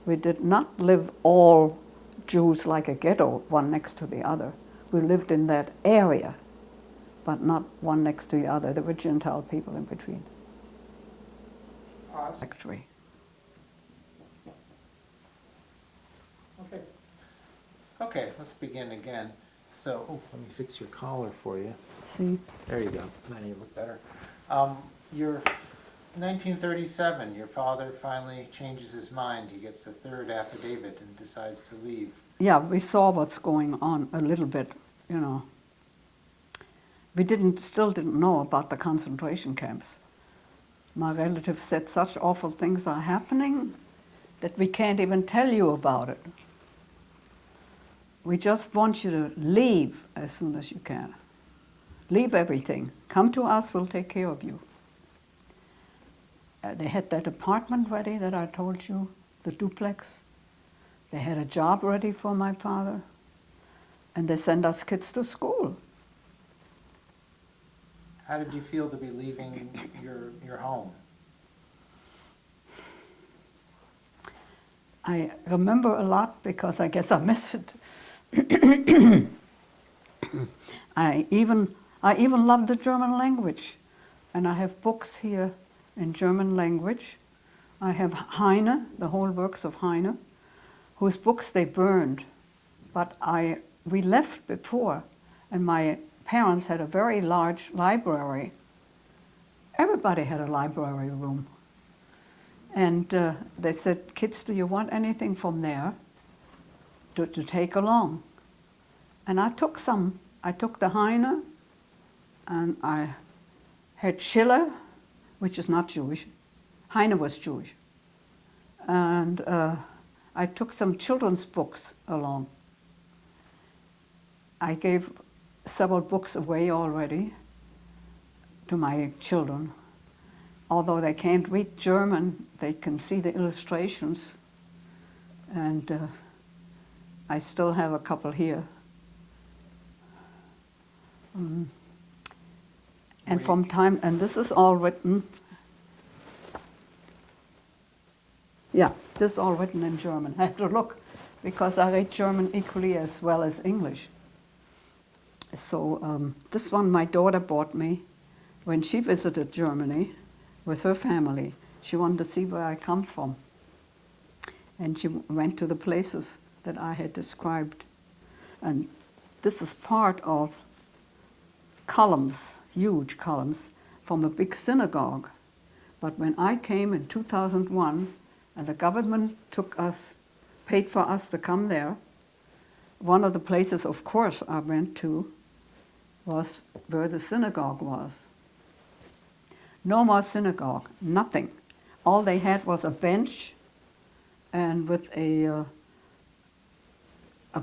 We did not live all Jews like a ghetto, one next to the other. We lived in that area, but not one next to the other. There were Gentile people in between. Actually. Okay. Okay, let's begin again. So, let me fix your collar for you. See? There you go. Now you look better. You're 1937. Your father finally changes his mind. He gets the third affidavit and decides to leave. Yeah, we saw what's going on a little bit, you know. We still didn't know about the concentration camps. My relatives said such awful things are happening that we can't even tell you about it. We just want you to leave as soon as you can. Leave everything. Come to us, we'll take care of you. They had that apartment ready that I told you, the duplex. They had a job ready for my father. And they sent us kids to school. How did you feel to be leaving your home? I remember a lot because I guess I miss it. I even love the German language. And I have books here in German language. I have Heine, the whole works of Heine, whose books they burned. But we left before, and my parents had a very large library. Everybody had a library room. And they said, kids, do you want anything from there to take along? And I took some. I took the Heine, and I had Schiller, which is not Jewish. Heine was Jewish. And I took some children's books along. I gave several books away already to my children. Although they can't read German, they can see the illustrations. And I still have a couple here. And from time, and this is all written, yeah, this is all written in German. I have to look, because I read German equally as well as English. So this one my daughter bought me when she visited Germany with her family. She wanted to see where I come from. And she went to the places that I had described. And this is part of columns, huge columns, from a big synagogue. But when I came in 2001, and the government paid for us to come there, one of the places, of course, I went to was where the synagogue was. No more synagogue, nothing. All they had was a bench and with a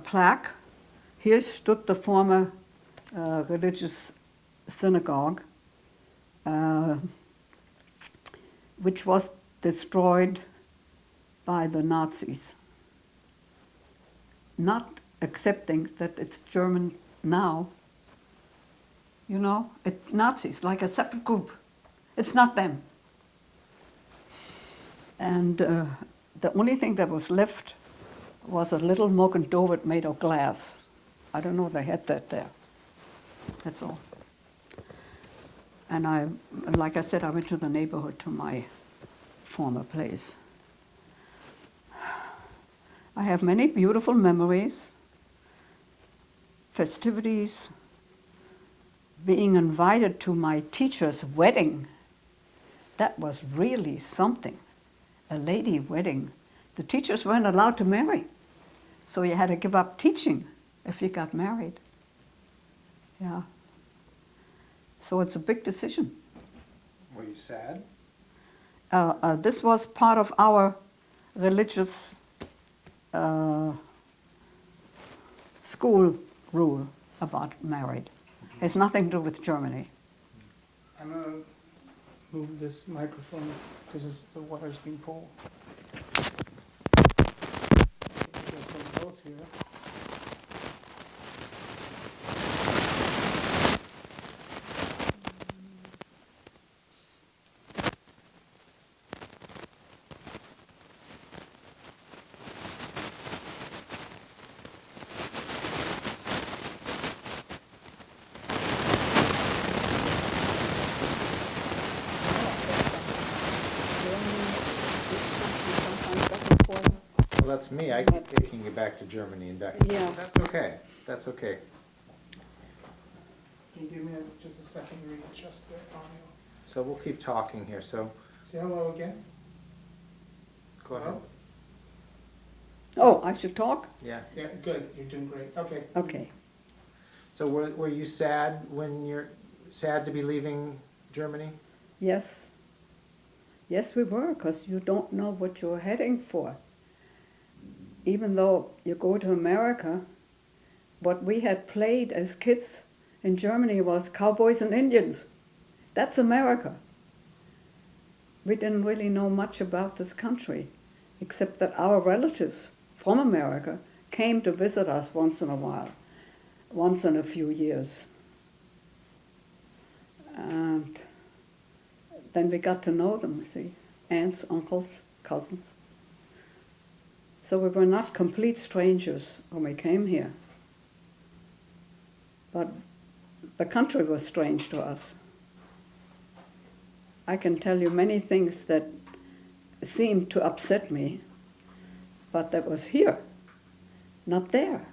plaque. Here stood the former religious synagogue, which was destroyed by the Nazis, not accepting that it's German now. You know, Nazis, like a separate group. It's not them. And the only thing that was left was a little Morgan Dovet made of glass. I don't know, they had that there. That's all. And like I said, I went to the neighborhood to my former place. I have many beautiful memories, festivities, being invited to my teacher's wedding. That was really something, a lady wedding. The teachers weren't allowed to marry, so you had to give up teaching if you got married. Yeah. So it's a big decision. Were you sad? This was part of our religious school rule about married. Has nothing to do with Germany. I'm going to move this microphone because the wire's being pulled. Both here. Well, that's me. I keep taking you back to Germany and back. Yeah. That's okay. That's okay. Can you give me just a second to readjust the audio? So we'll keep talking here. So Say hello again. go ahead. Oh, I should talk? Yeah. Yeah, good. You're doing great. Okay. Okay. So were you sad when you're sad to be leaving Germany? Yes. Yes, we were, because you don't know what you're heading for. Even though you go to America, what we had played as kids in Germany was cowboys and Indians. That's America. We didn't really know much about this country, except that our relatives from America came to visit us once in a while, once in a few years. And then we got to know them, you see, aunts, uncles, cousins. So we were not complete strangers when we came here. But the country was strange to us. I can tell you many things that seemed to upset me, but that was here, not there.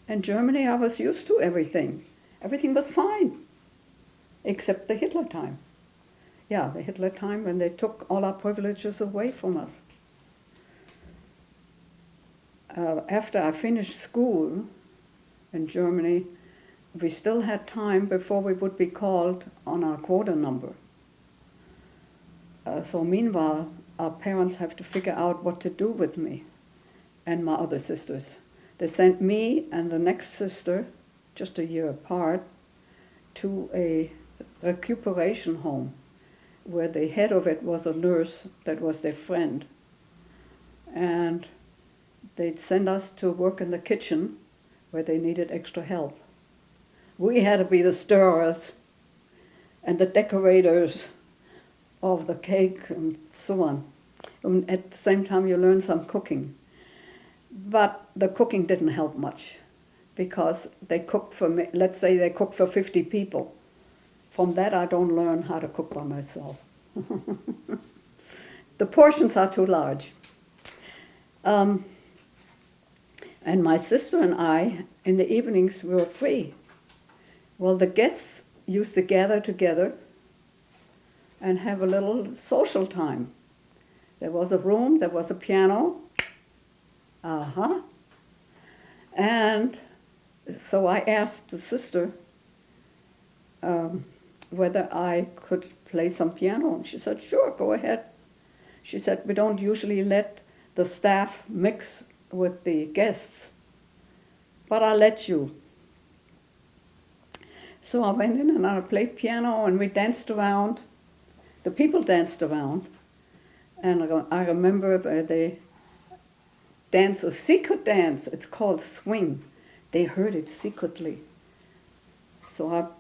In Germany, I was used to everything. Everything was fine, except the Hitler time. Yeah, the Hitler time when they took all our privileges away from us. After I finished school in Germany, we still had time before we would be called on our quota number. So meanwhile, our parents have to figure out what to do with me and my other sisters. They sent me and the next sister, just a year apart, to a recuperation home where the head of it was a nurse that was their friend. And they'd send us to work in the kitchen where they needed extra help. We had to be the stirrers and the decorators of the cake and so on. And at the same time, you learn some cooking. But the cooking didn't help much because they cooked for me, let's say they cooked for 50 people. From that, I don't learn how to cook by myself. The portions are too large. And my sister and I, in the evenings, we were free. Well, the guests used to gather together and have a little social time. There was a room, there was a piano. And so I asked the sister whether I could play some piano. And she said, sure, go ahead. She said, we don't usually let the staff mix with the guests, but I'll let you. So I went in and I played piano and we danced around. The people danced around. And I remember they dance a secret dance. It's called swing. They heard it secretly. So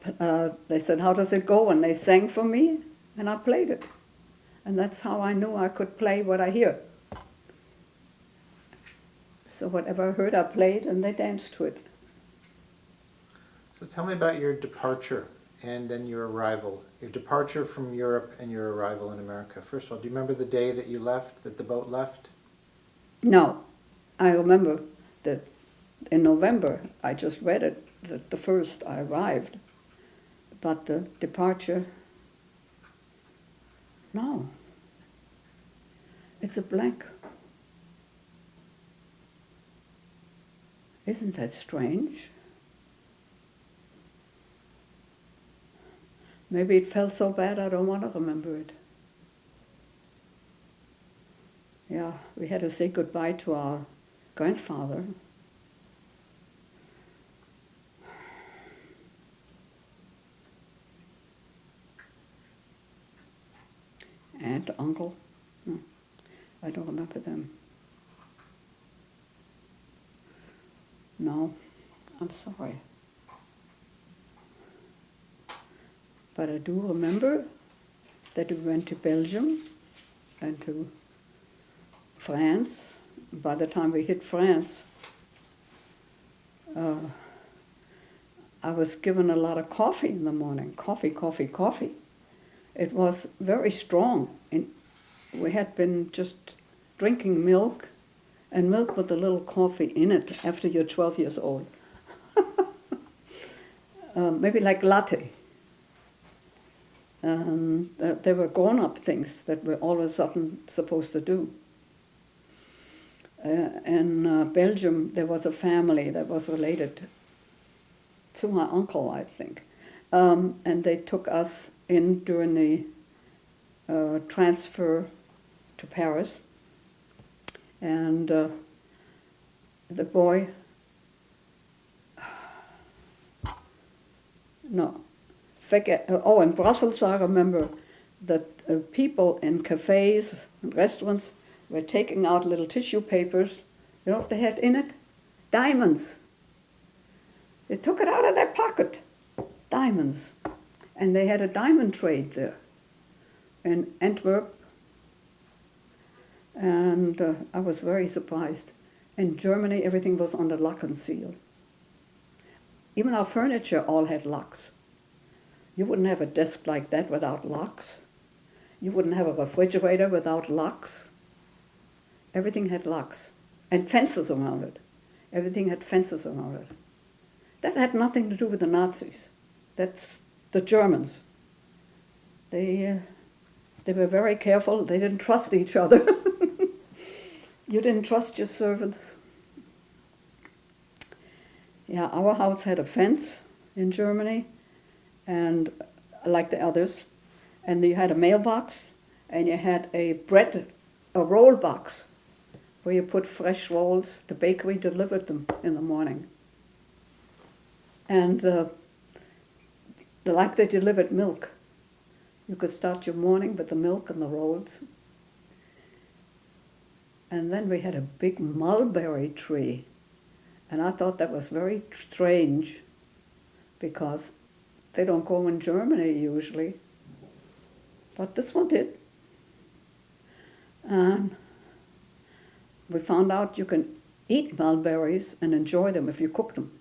they said, how does it go? And they sang for me, and I played it. And that's how I knew I could play what I hear. So whatever I heard, I played, and they danced to it. So tell me about your departure and then your arrival. Your departure from Europe and your arrival in America. First of all, do you remember the day that you left, that the boat left? No, I remember that in November, I just read it, that the 1st I arrived. But the departure, no. It's a blank. Isn't that strange? Maybe it felt so bad I don't want to remember it. Yeah, we had to say goodbye to our grandfather. Aunt, uncle. I don't remember them. No, I'm sorry. But I do remember that we went to Belgium and to France. By the time we hit France, I was given a lot of coffee in the morning. Coffee, coffee, coffee. It was very strong. And we had been just drinking milk, and milk with a little coffee in it after you're 12 years old. Maybe like latte. There were grown-up things that we're all of a sudden supposed to do. In Belgium, there was a family that was related to my uncle, I think. And they took us in during the transfer to Paris. And the boy, in Brussels I remember that people in cafes and restaurants were taking out little tissue papers. You know what they had in it? Diamonds. They took it out of their pocket. Diamonds. And they had a diamond trade there in Antwerp. And I was very surprised. In Germany, everything was under lock and seal. Even our furniture all had locks. You wouldn't have a desk like that without locks. You wouldn't have a refrigerator without locks. Everything had locks and fences around it. Everything had fences around it. That had nothing to do with the Nazis. That's the Germans. They were very careful. They didn't trust each other. You didn't trust your servants. Yeah, our house had a fence in Germany, and like the others, and you had a mailbox, and you had a roll box where you put fresh rolls. The bakery delivered them in the morning. And like they delivered milk. You could start your morning with the milk and the rolls. And then we had a big mulberry tree. And I thought that was very strange because they don't grow in Germany usually. But this one did. And we found out you can eat mulberries and enjoy them if you cook them.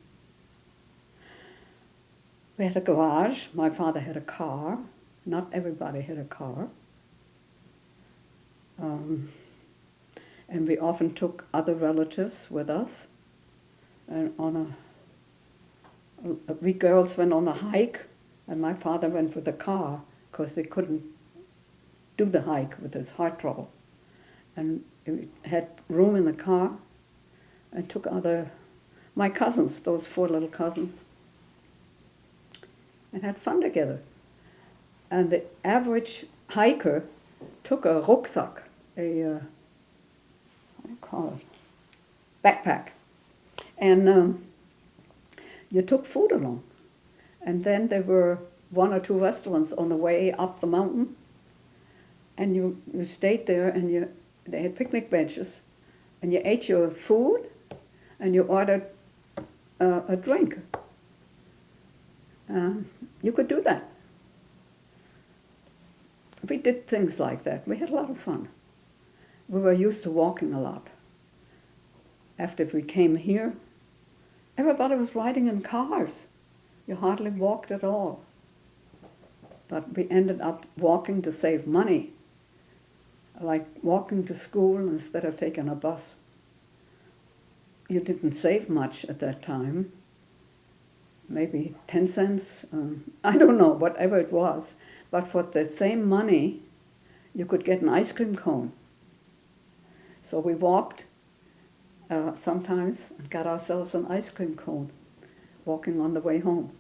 We had a garage. My father had a car. Not everybody had a car. And we often took other relatives with us. And we girls went on a hike, and my father went with a car because they couldn't do the hike with his heart trouble. And we had room in the car and took my cousins, those 4 little cousins, and had fun together. And the average hiker took a rucksack, what do you call it? Backpack. And you took food along. And then there were 1 or 2 restaurants on the way up the mountain. and you stayed there, and they had picnic benches, and you ate your food, and you ordered a drink. You could do that. We did things like that. We had a lot of fun. We were used to walking a lot. After we came here, everybody was riding in cars. You hardly walked at all. But we ended up walking to save money, like walking to school instead of taking a bus. You didn't save much at that time, maybe 10 cents, I don't know, whatever it was. But for the same money, you could get an ice cream cone. So we walked sometimes and got ourselves an ice cream cone, walking on the way home.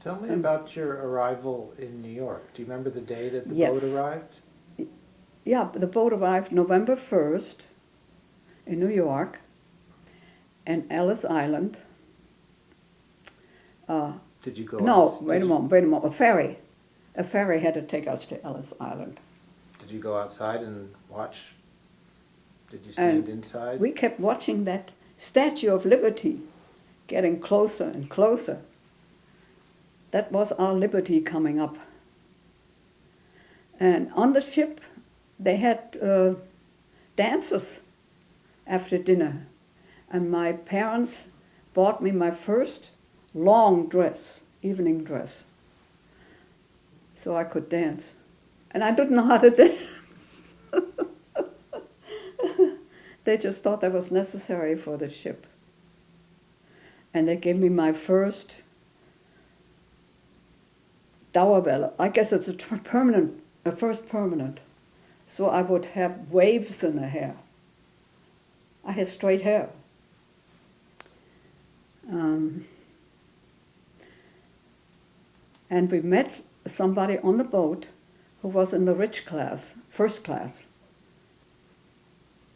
Tell me about your arrival in New York. Do you remember the day that the Yes. boat arrived? Yeah, the boat arrived November 1st in New York, and Ellis Island. Did you go? No, wait a moment. A ferry had to take us to Ellis Island. Did you go outside and watch? Did you stand inside? We kept watching that Statue of Liberty getting closer and closer. That was our liberty coming up. And on the ship, they had dances after dinner. And my parents bought me my first long dress, evening dress, so I could dance. And I didn't know how to dance. They just thought that was necessary for the ship. And they gave me my first Dauerwelle. I guess it's a first permanent. So I would have waves in the hair. I had straight hair. And we met somebody on the boat who was in the rich class, first class.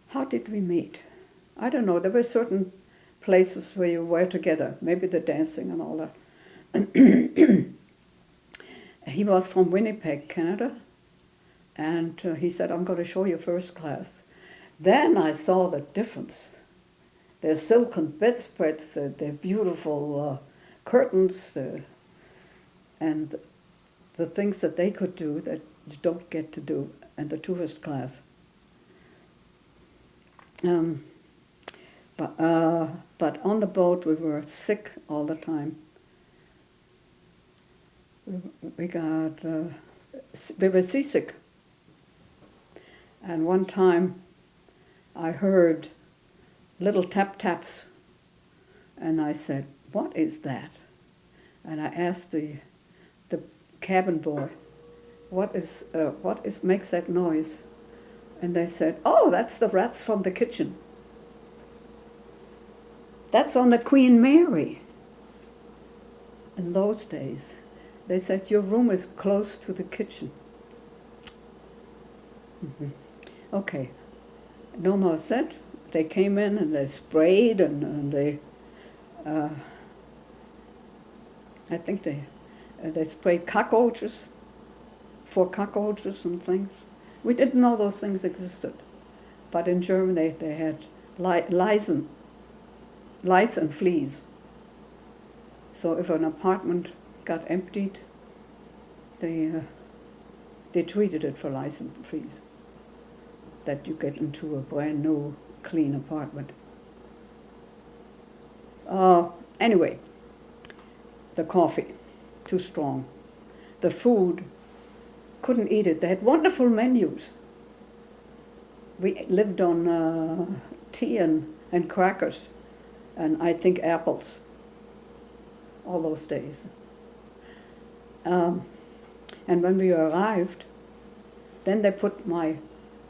How did we meet? I don't know. There were certain places where you were together, maybe the dancing and all that. He was from Winnipeg, Canada, and he said, I'm going to show you first class. Then I saw the difference. Their silken bedspreads, their beautiful curtains, and the things that they could do that you don't get to do in the tourist class. But on the boat we were sick all the time. We were seasick. And one time I heard little tap-taps, and I said, what is that? And I asked the cabin boy, what makes that noise? And they said, oh, that's the rats from the kitchen. That's on the Queen Mary. In those days, they said, your room is close to the kitchen. Mm-hmm. Okay, no more said. They came in and they sprayed and they, I think they sprayed cockroaches, for cockroaches and things. We didn't know those things existed. But in Germany they had lice and fleas. So if an apartment got emptied, they treated it for lice and fleas, that you get into a brand new clean apartment. Anyway, the coffee, too strong. The food, couldn't eat it. They had wonderful menus. We lived on tea and crackers, and I think apples, all those days. And when we arrived, then they put my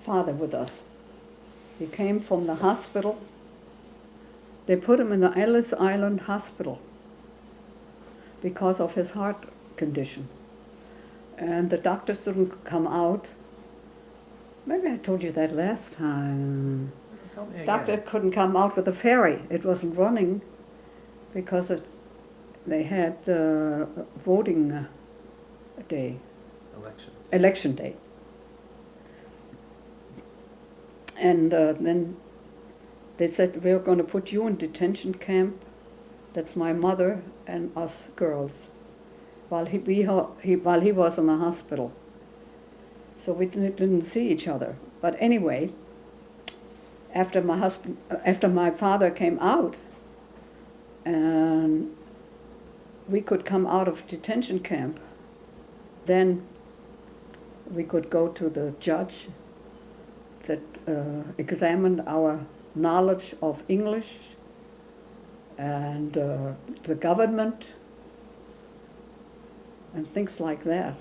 father with us. He came from the hospital. They put him in the Ellis Island Hospital because of his heart condition. And the doctors didn't come out. Maybe I told you that last time. Tell me again. Doctor couldn't come out with a ferry. It wasn't running because they had voting day. Elections. election day. And then they said, we're going to put you in detention camp. That's my mother and us girls, while he was in the hospital. So we didn't see each other. But anyway, after my father came out, and we could come out of detention camp, then we could go to the judge that examined our knowledge of English and the government and things like that.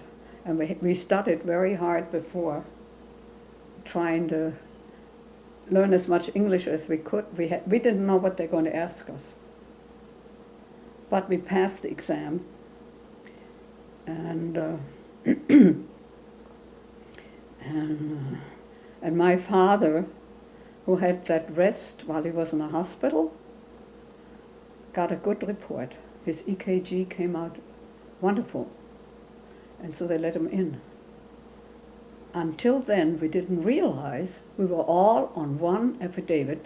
And we studied very hard before, trying to learn as much English as we could. We didn't know what they're going to ask us. But we passed the exam. And and my father, who had that rest while he was in the hospital, got a good report. His EKG came out wonderful. And so they let him in. Until then, we didn't realize we were all on one affidavit.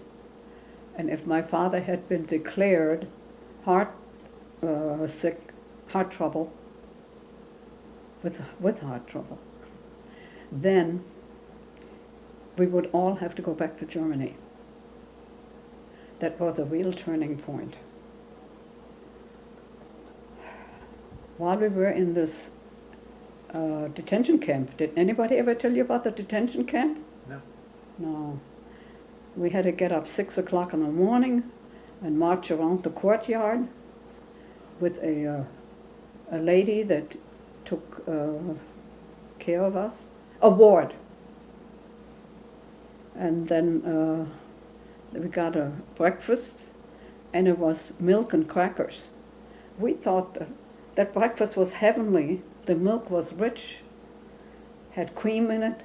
And if my father had been declared sick, heart trouble, with heart trouble, then we would all have to go back to Germany. That was a real turning point. While we were in this detention camp, did anybody ever tell you about the detention camp? No. No. We had to get up 6 o'clock in the morning and march around the courtyard with a lady that took care of us, a ward. And then we got a breakfast, and it was milk and crackers. We thought that breakfast was heavenly. The milk was rich, had cream in it.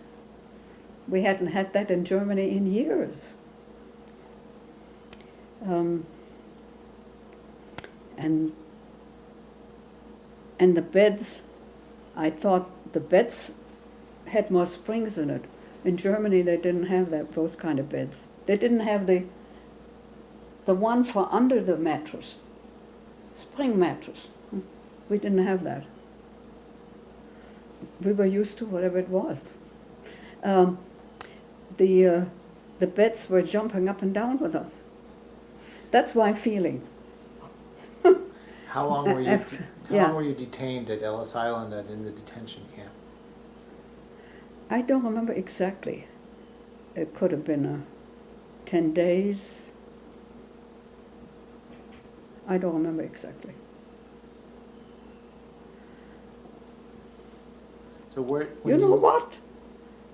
We hadn't had that in Germany in years. And the beds, I thought the beds had more springs in it. In Germany, they didn't have those kind of beds. They didn't have the one for under the mattress, spring mattress. We didn't have that. We were used to whatever it was. The beds were jumping up and down with us. That's my feeling. How long were you? After- How yeah. long were you detained at Ellis Island and in the detention camp? I don't remember exactly. It could have been 10 days. I don't remember exactly. So where? You know what?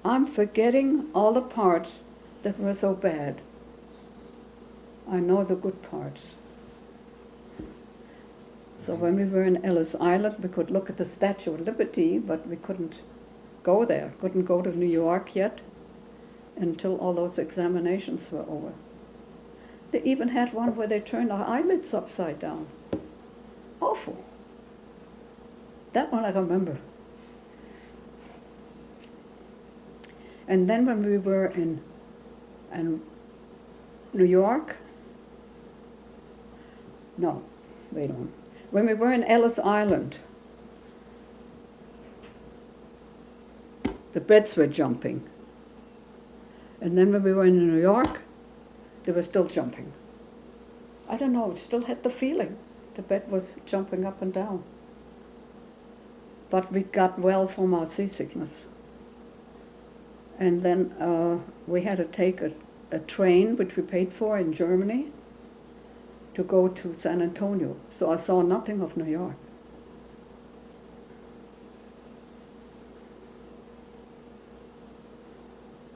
I'm forgetting all the parts that were so bad. I know the good parts. So when we were in Ellis Island, we could look at the Statue of Liberty, but we couldn't go there, couldn't go to New York yet until all those examinations were over. They even had one where they turned our eyelids upside down. Awful. That one I remember. And then when we were in New York, no, wait on. When we were in Ellis Island, the beds were jumping. And then when we were in New York, they were still jumping. I don't know, it still had the feeling. The bed was jumping up and down. But we got well from our seasickness. And then we had to take a train, which we paid for in Germany, to go to San Antonio. So I saw nothing of New York.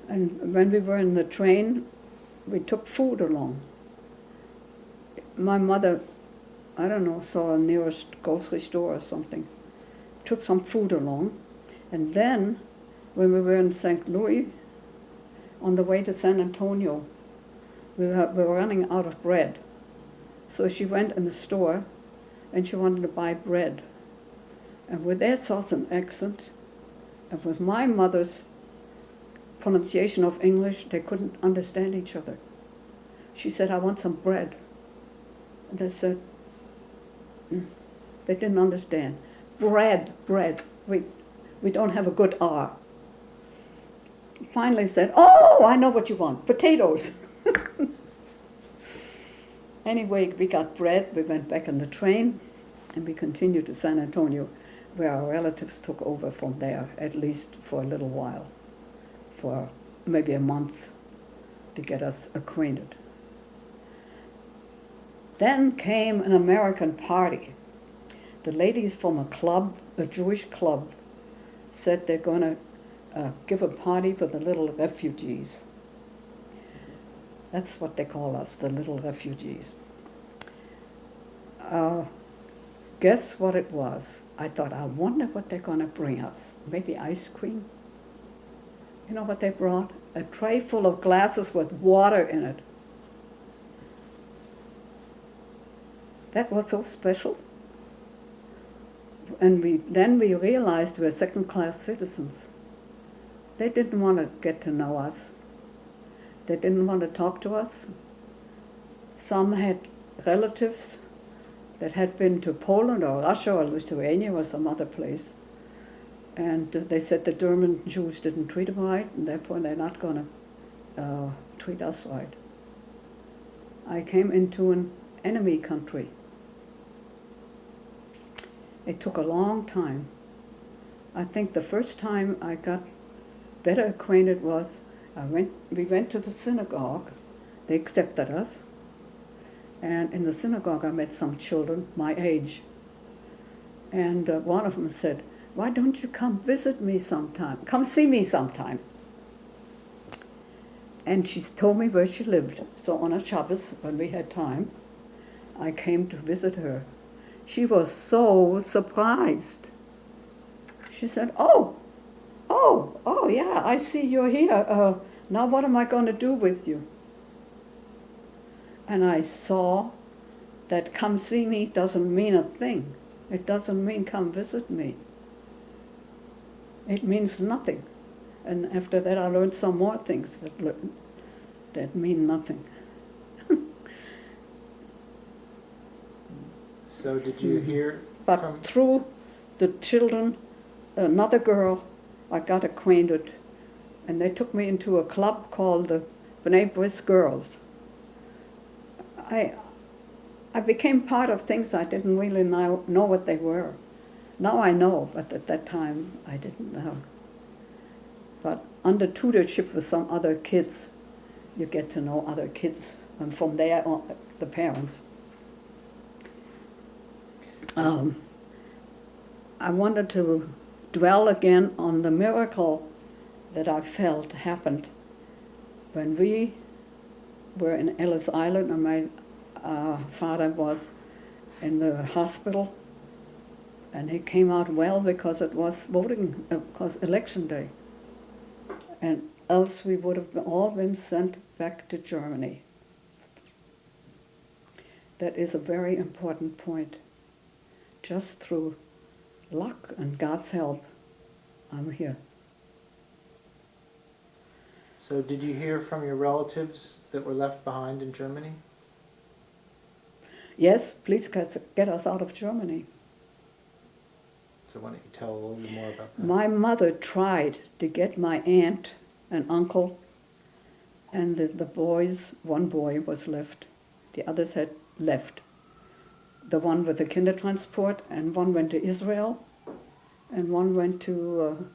And when we were in the train, we took food along. My mother, I don't know, saw a nearest grocery store or something, took some food along. And then, when we were in St. Louis, on the way to San Antonio, we were running out of bread. So she went in the store, and she wanted to buy bread. And with their Southern accent, And with my mother's pronunciation of English, they couldn't understand each other. She said, I want some bread. And they said, they didn't understand. Bread. We don't have a good R. Finally said, oh, I know what you want, potatoes. Anyway, we got bread, we went back on the train, and we continued to San Antonio, where our relatives took over from there, at least for a little while, for maybe a month, to get us acquainted. Then came an American party. The ladies from a club, a Jewish club, said they're going to give a party for the little refugees. That's what they call us, the little refugees. Guess what it was? I thought, I wonder what they're going to bring us. Maybe ice cream? You know what they brought? A tray full of glasses with water in it. That was so special. And then we realized we were second-class citizens. They didn't want to get to know us. They didn't want to talk to us. Some had relatives that had been to Poland or Russia or Lithuania or some other place. And they said the German Jews didn't treat them right, and therefore they're not going to treat us right. I came into an enemy country. It took a long time. I think the first time I got better acquainted was we went to the synagogue. They accepted us. And in the synagogue I met some children my age. And one of them said, why don't you come visit me sometime? Come see me sometime. And she told me where she lived. So on a Shabbos, when we had time, I came to visit her. She was so surprised. She said, oh, yeah, I see you're here. Now what am I going to do with you? And I saw that come see me doesn't mean a thing. It doesn't mean come visit me. It means nothing. And after that I learned some more things that mean nothing. So did you hear But from... through the children, another girl, I got acquainted, and they took me into a club called the B'nai Bris Girls. I became part of things I didn't really know what they were. Now I know, but at that time I didn't know. But under tutorship with some other kids, you get to know other kids, and from there on, the parents. I wanted to dwell again on the miracle that I felt happened when we were in Ellis Island, and my father was in the hospital, and he came out well because it was election day, and else we would have all been sent back to Germany. That is a very important point. Just through luck and God's help, I'm here. So did you hear from your relatives that were left behind in Germany? Yes, please get us out of Germany. So why don't you tell a little bit more about that? My mother tried to get my aunt and uncle and the boys. One boy was left. The others had left. The one with the Kindertransport, and one went to Israel, and one went to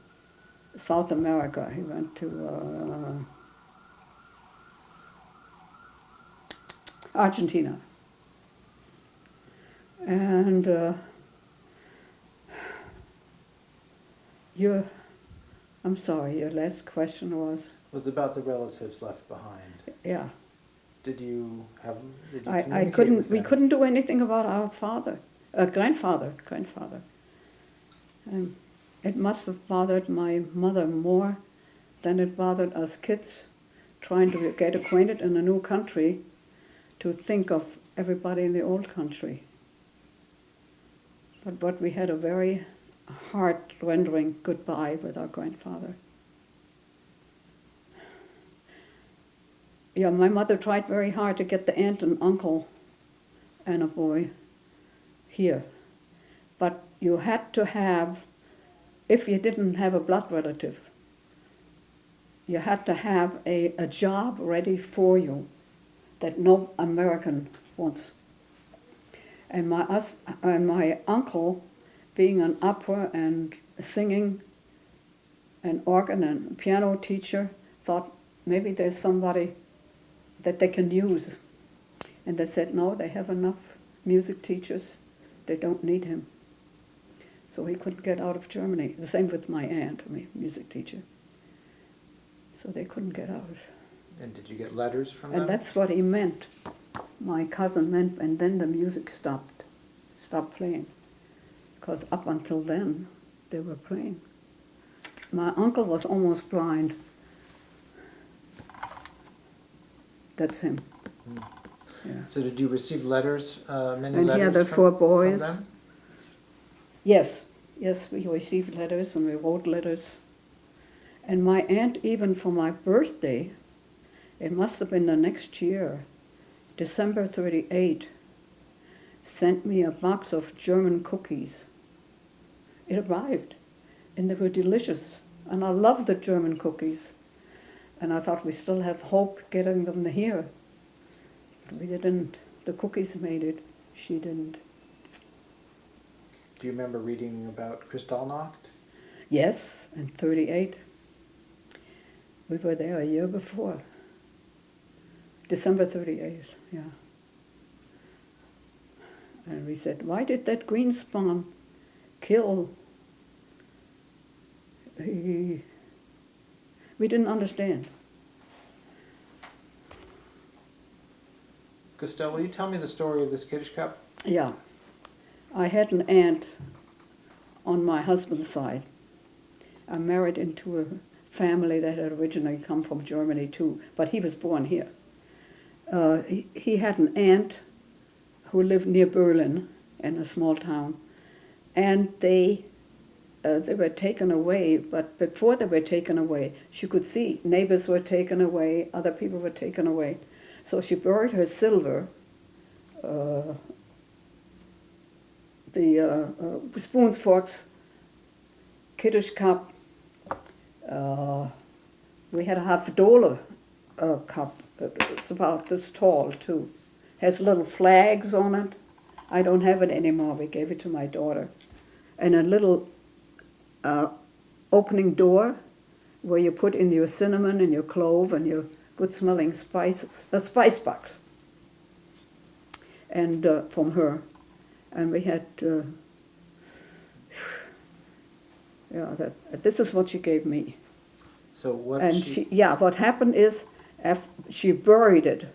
South America. He went to Argentina. And I'm sorry, your last question was? Was about the relatives left behind. Yeah. Did you I couldn't. We couldn't do anything about our grandfather. And it must have bothered my mother more than it bothered us kids, trying to get acquainted in a new country, to think of everybody in the old country. But we had a very heart-rending goodbye with our grandfather. Yeah, my mother tried very hard to get the aunt and uncle and a boy here. But you had to have, if you didn't have a blood relative, you had to have a job ready for you that no American wants. And my uncle, being an opera and singing and organ and piano teacher, thought maybe there's somebody that they can use. And they said, no, they have enough music teachers. They don't need him. So he couldn't get out of Germany. The same with my aunt, my music teacher. So they couldn't get out. And did you get letters from them? And that's what he meant. My cousin meant, and then the music stopped playing. Because up until then, they were playing. My uncle was almost blind. That's him. Mm. Yeah. So did you receive letters, many And letters he had the from, four from boys. them? Yes, we received letters and we wrote letters. And my aunt, even for my birthday, it must have been the next year, December 38, sent me a box of German cookies. It arrived, and they were delicious. And I love the German cookies. And I thought we still have hope getting them here. But we didn't. The cookies made it. She didn't. Do you remember reading about Kristallnacht? Yes, in 38. We were there a year before. December 38, yeah. And we said, why did that Greenspan kill? We didn't understand. Gustel, will you tell me the story of this Kiddush Cup? Yeah. I had an aunt on my husband's side. I married into a family that had originally come from Germany too, but he was born here. He had an aunt who lived near Berlin in a small town, and they were taken away, but before they were taken away, she could see neighbors were taken away, other people were taken away. So she buried her silver, the spoons, forks, Kiddush cup. We had a $50 cup. It's about this tall too. Has little flags on it. I don't have it anymore. We gave it to my daughter. And a little opening door where you put in your cinnamon and your clove and your good-smelling spices, a spice box. And from her. And we had, this is what she gave me. So what And what happened is, she buried it.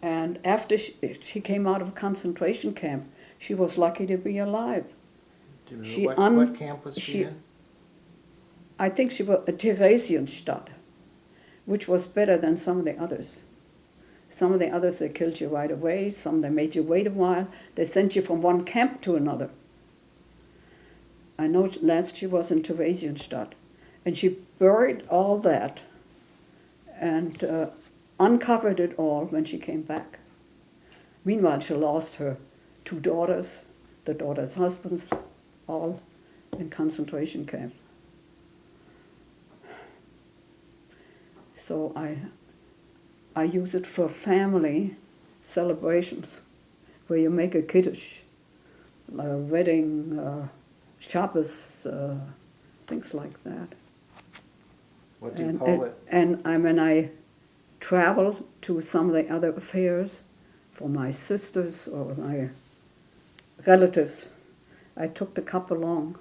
And after she came out of a concentration camp, she was lucky to be alive. Do you remember what camp was she in? I think she was a Theresienstadt, which was better than some of the others. Some of the others, they killed you right away. Some, they made you wait a while. They sent you from one camp to another. I know last she was in Theresienstadt. And she buried all that and uncovered it all when she came back. Meanwhile, she lost her 2 daughters, the daughters' husbands, all in concentration camp. So I use it for family celebrations, where you make a kiddush, a wedding, Shabbos, things like that. What do you call it? And I travel to some of the other affairs for my sisters or my relatives. I took the cup along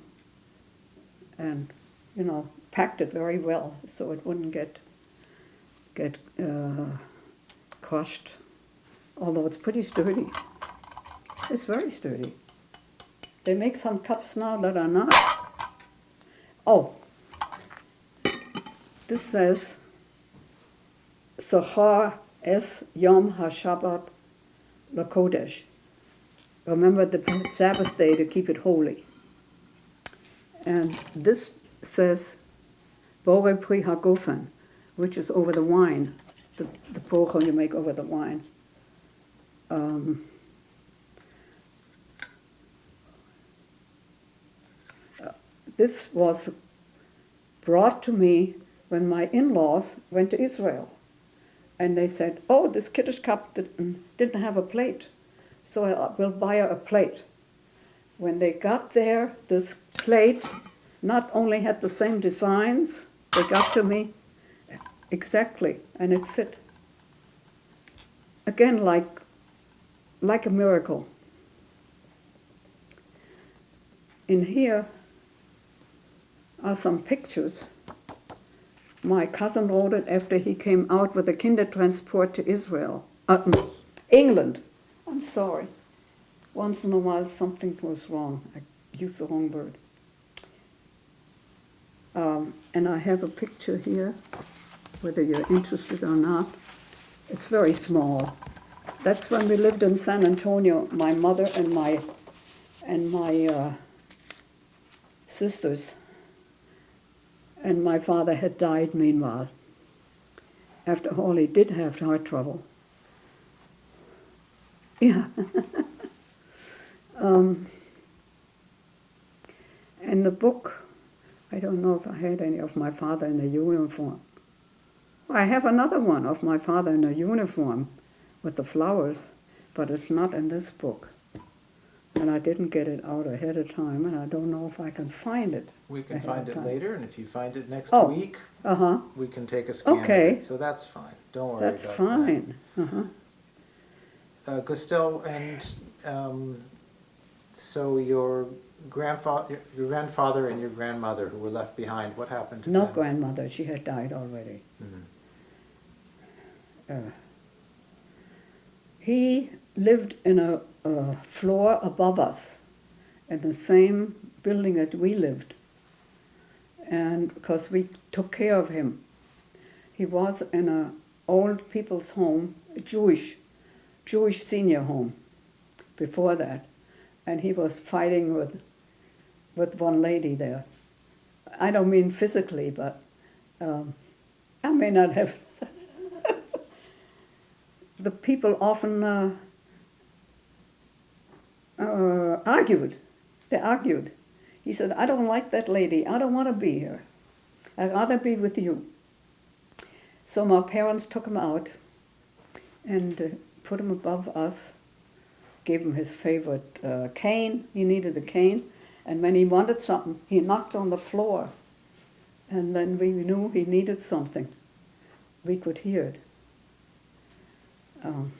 and, packed it very well so it wouldn't get crushed. Although it's pretty sturdy. It's very sturdy. They make some cups now that are not. Oh, this says, Zachar es Yom HaShabbat LaKodesh. remember the Sabbath day to keep it holy. And this says, Bore Pri Hagofen, which is over the wine, the brochel you make over the wine. This was brought to me when my in-laws went to Israel. And they said, oh, this Kiddush cup didn't have a plate, so we'll buy her a plate. When they got there, this plate not only had the same designs, they got to me exactly, and it fit. Again, like a miracle. In here are some pictures. My cousin wrote it after he came out with a Kindertransport to Israel. England. I'm sorry. Once in a while something goes wrong. I used the wrong word. And I have a picture here, whether you're interested or not. It's very small. That's when we lived in San Antonio, my mother and my sisters. And my father had died meanwhile. After all, he did have heart trouble. Yeah. And the book, I don't know if I had any of my father in a uniform. I have another one of my father in a uniform with the flowers, but it's not in this book. And I didn't get it out ahead of time, and I don't know if I can find it. We can find it later, and if you find it next Oh, week, uh-huh. we can take a scan Okay. of it. So that's fine. Don't worry That's about fine. Uh-huh. that. Gustel, and so your grandfather and your grandmother who were left behind, what happened to No them? grandmother, she had died already. Mhm. He lived in a floor above us, in the same building that we lived, and because we took care of him. He was in an old people's home, a Jewish senior home, before that, and he was fighting with one lady there. I don't mean physically, but I may not have. The people often argued. They argued. He said, I don't like that lady. I don't want to be here. I'd rather be with you. So my parents took him out and put him above us, gave him his favorite cane. He needed a cane. And when he wanted something, he knocked on the floor. And then we knew he needed something. We could hear it. And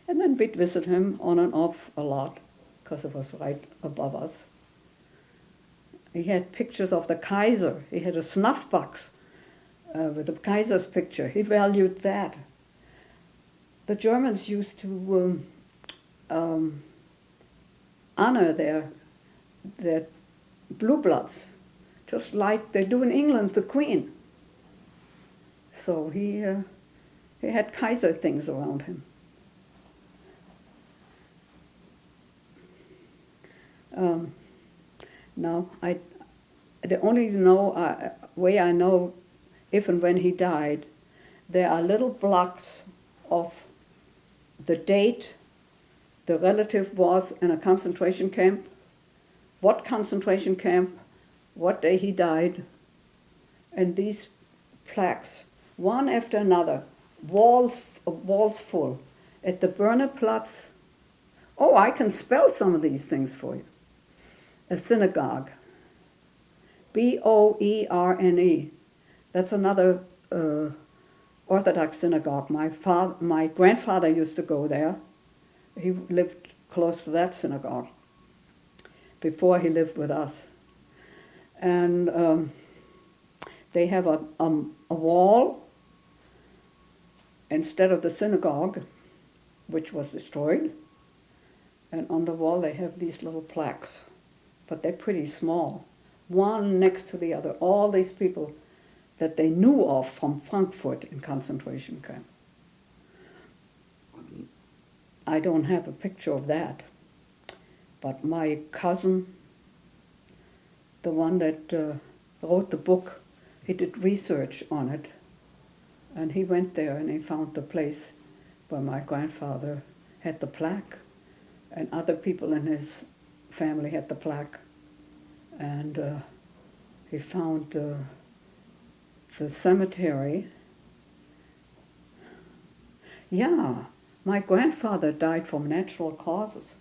then we'd visit him on and off a lot, because it was right above us. He had pictures of the Kaiser. He had a snuff box with the Kaiser's picture. He valued that. The Germans used to honor their blue bloods, just like they do in England, the Queen. So he had Kaiser things around him. Now, the only way I know if and when he died, there are little blocks of the date the relative was in a concentration camp, what concentration camp, what day he died, and these plaques, one after another, walls full. At the Berkowitz, oh, I can spell some of these things for you. A synagogue, Boerne. That's another Orthodox synagogue. My grandfather used to go there. He lived close to that synagogue before he lived with us. And they have a wall instead of the synagogue, which was destroyed. And on the wall they have these little plaques, but they're pretty small, one next to the other. All these people that they knew of from Frankfurt in concentration camp. I don't have a picture of that. But my cousin, the one that wrote the book, he did research on it. And he went there and he found the place where my grandfather had the plaque, and other people in his family had the plaque. And he found the cemetery. Yeah, my grandfather died from natural causes,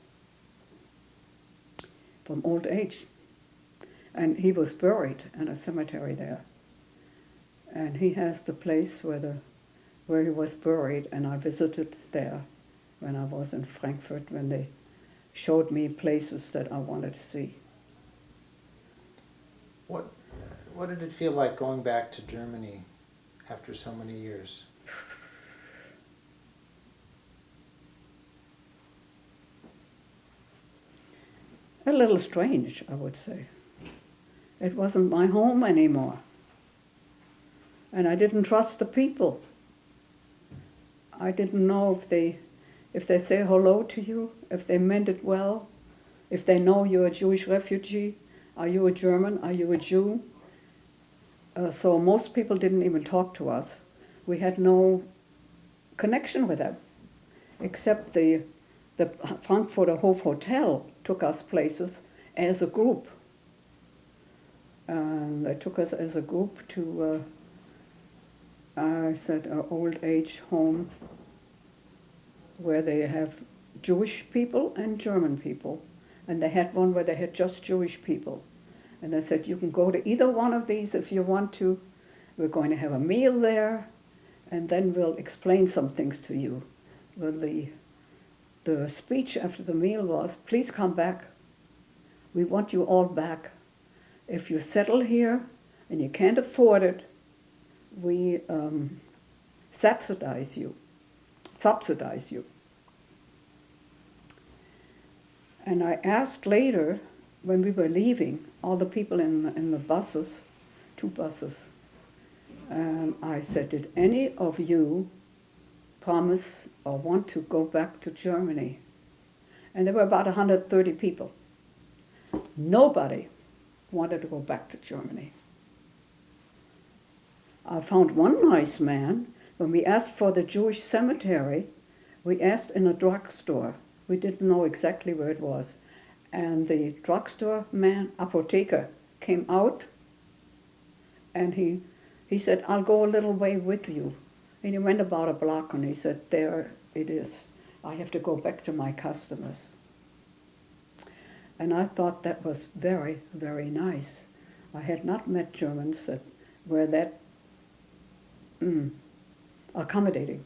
from old age. And he was buried in a cemetery there. And he has the place where he was buried, and I visited there when I was in Frankfurt, when they showed me places that I wanted to see. What did it feel like going back to Germany after so many years? A little strange, I would say. It wasn't my home anymore. And I didn't trust the people. I didn't know if they say hello to you, if they meant it well, if they know you're a Jewish refugee. Are you a German? Are you a Jew? So most people didn't even talk to us. We had no connection with them, except the Frankfurter Hof Hotel took us places as a group. They took us as a group to, I said, an old age home where they have Jewish people and German people. And they had one where they had just Jewish people. And they said, you can go to either one of these if you want to. We're going to have a meal there, and then we'll explain some things to you. Well, the speech after the meal was, please come back. We want you all back. If you settle here and you can't afford it, we subsidize you. And I asked later, when we were leaving, all the people in the buses, 2 buses, I said, did any of you promise or want to go back to Germany? And there were about 130 people. Nobody wanted to go back to Germany. I found one nice man. When we asked for the Jewish cemetery, we asked in a drugstore. We didn't know exactly where it was. And the drugstore man, apotheker, came out, and he said, I'll go a little way with you. And he went about a block, and he said, there it is. I have to go back to my customers. And I thought that was very, very nice. I had not met Germans that were that accommodating.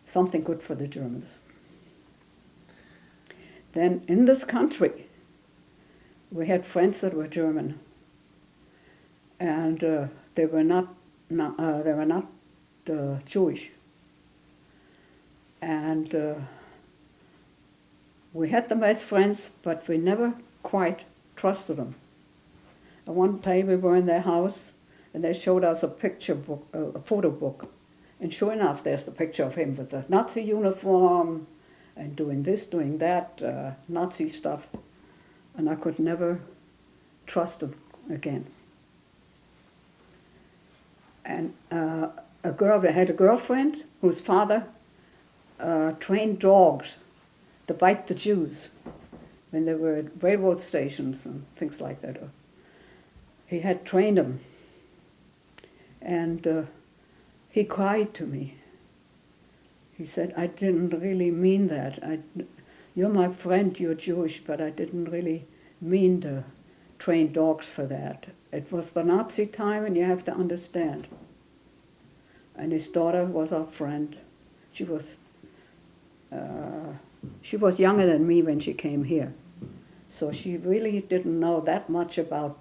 Something good for the Germans. Then in this country, we had friends that were German, and they were not Jewish. And we had them as friends, but we never quite trusted them. And one day we were in their house, and they showed us a picture book, a photo book. And sure enough, there's the picture of him with the Nazi uniform and doing this, doing that, Nazi stuff. And I could never trust him again. And a girl, I had a girlfriend whose father trained dogs to bite the Jews when they were at railroad stations and things like that. He had trained them. And he cried to me. He said, I didn't really mean that. You're my friend, you're Jewish, but I didn't really mean to train dogs for that. It was the Nazi time, and you have to understand. And his daughter was our friend. She was younger than me when she came here. So she really didn't know that much about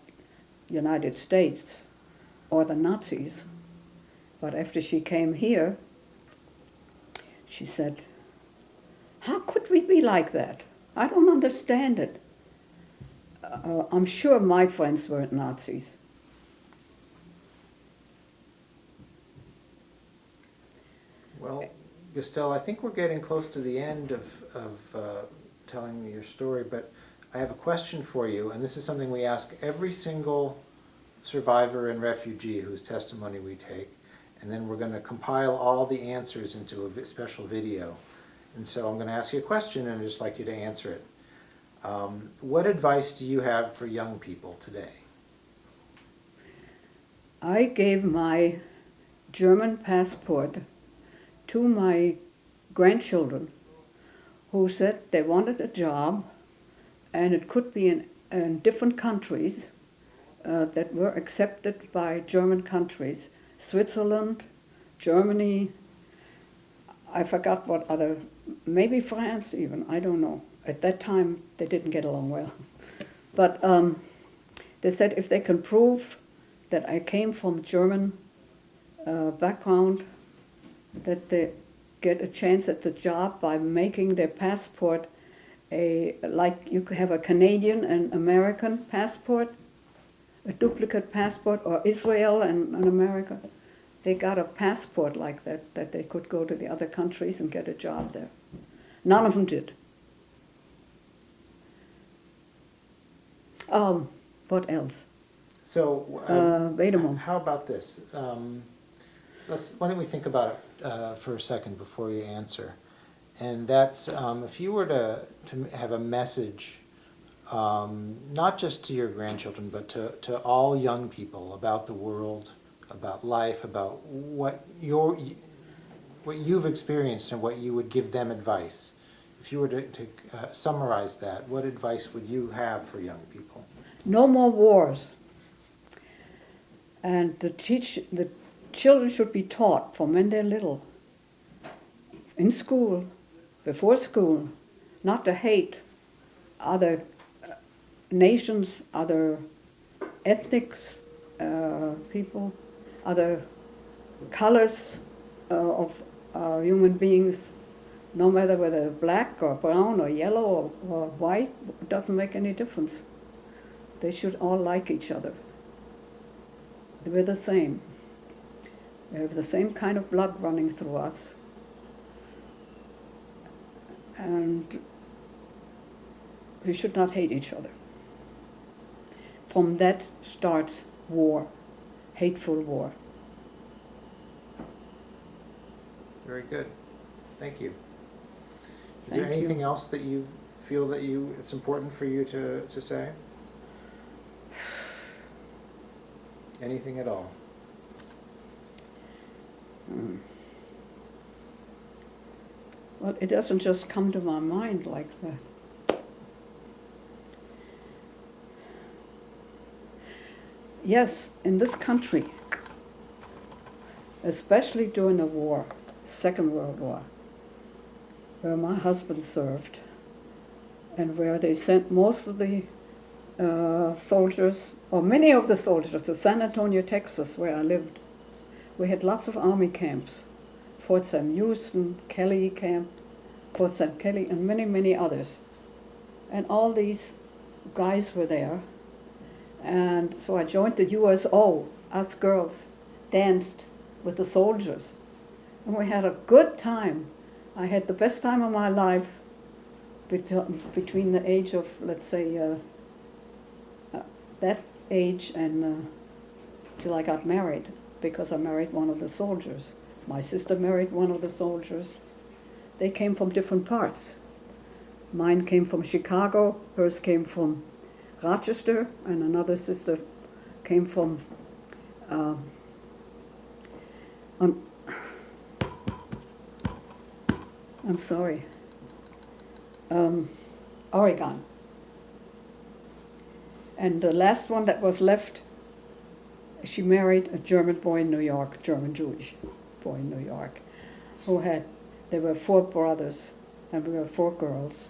the United States or the Nazis. But after she came here, she said, how could we be like that? I don't understand it. I'm sure my friends weren't Nazis. Well, Gustel, I think we're getting close to the end of telling me your story, but I have a question for you, and this is something we ask every single survivor and refugee whose testimony we take, and then we're going to compile all the answers into a special video. And so I'm going to ask you a question, and I'd just like you to answer it. What advice do you have for young people today? I gave my German passport to my grandchildren who said they wanted a job, and it could be in different countries that were accepted by German countries. Switzerland, Germany, I forgot what other, maybe France even, I don't know. At that time, they didn't get along well. But they said if they can prove that I came from German background, that they get a chance at the job by making their passport like you could have a Canadian and American passport, a duplicate passport, or Israel and America. They got a passport like that they could go to the other countries and get a job there. None of them did. What else? So, wait a moment. how about this? Why don't we think about it for a second before you answer? And that's if you were to have a message, not just to your grandchildren, but to all young people about the world, about life, about what you've experienced and what you would give them advice. If you were to summarize that, what advice would you have for young people? No more wars. And the children should be taught from when they're little, in school, before school, not to hate other nations, other ethnic people, other colors of human beings, no matter whether black or brown or yellow or white, it doesn't make any difference. They should all like each other. We're the same. We have the same kind of blood running through us. And we should not hate each other. From that starts war, hateful war. Very good. Thank you. Is Thank there anything you. else that you feel that it's important for you to say? Anything at all? Well, it doesn't just come to my mind like that. Yes, in this country, especially during the war, Second World War, where my husband served, and where they sent most of the soldiers, or many of the soldiers, to San Antonio, Texas, where I lived. We had lots of army camps, Fort Sam Houston, Kelly Camp, Fort Sam Kelly, and many, many others. And all these guys were there. And so I joined the USO. Us girls danced with the soldiers. And we had a good time. I had the best time of my life between the age of, let's say, that age and till I got married, because I married one of the soldiers. My sister married one of the soldiers. They came from different parts. Mine came from Chicago, hers came from Rochester, and another sister came from I'm sorry, Oregon. And the last one that was left, she married a German boy in New York, German Jewish boy in New York, there were 4 brothers, and we were 4 girls.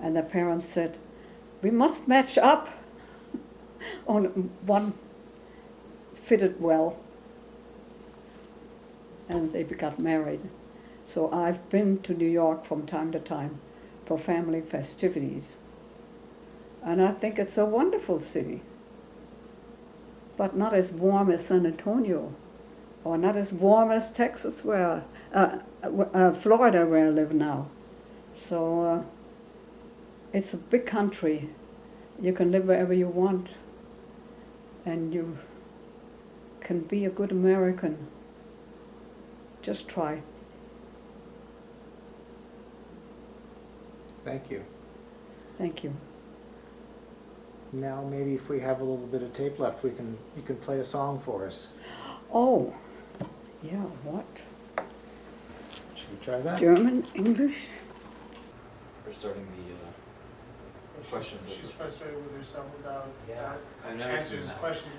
And their parents said, we must match up. On one fitted well, and they got married. So I've been to New York from time to time for family festivities. And I think it's a wonderful city, but not as warm as San Antonio, or not as warm as Texas, where Florida, where I live now. So it's a big country. You can live wherever you want, and you can be a good American. Just try. Thank you. Thank you. Now maybe if we have a little bit of tape left, you can play a song for us. Oh, yeah, what? Should we try that? German, English? We're starting the questions. She's frustrated with herself about Yeah. I've never seen answers that. questions.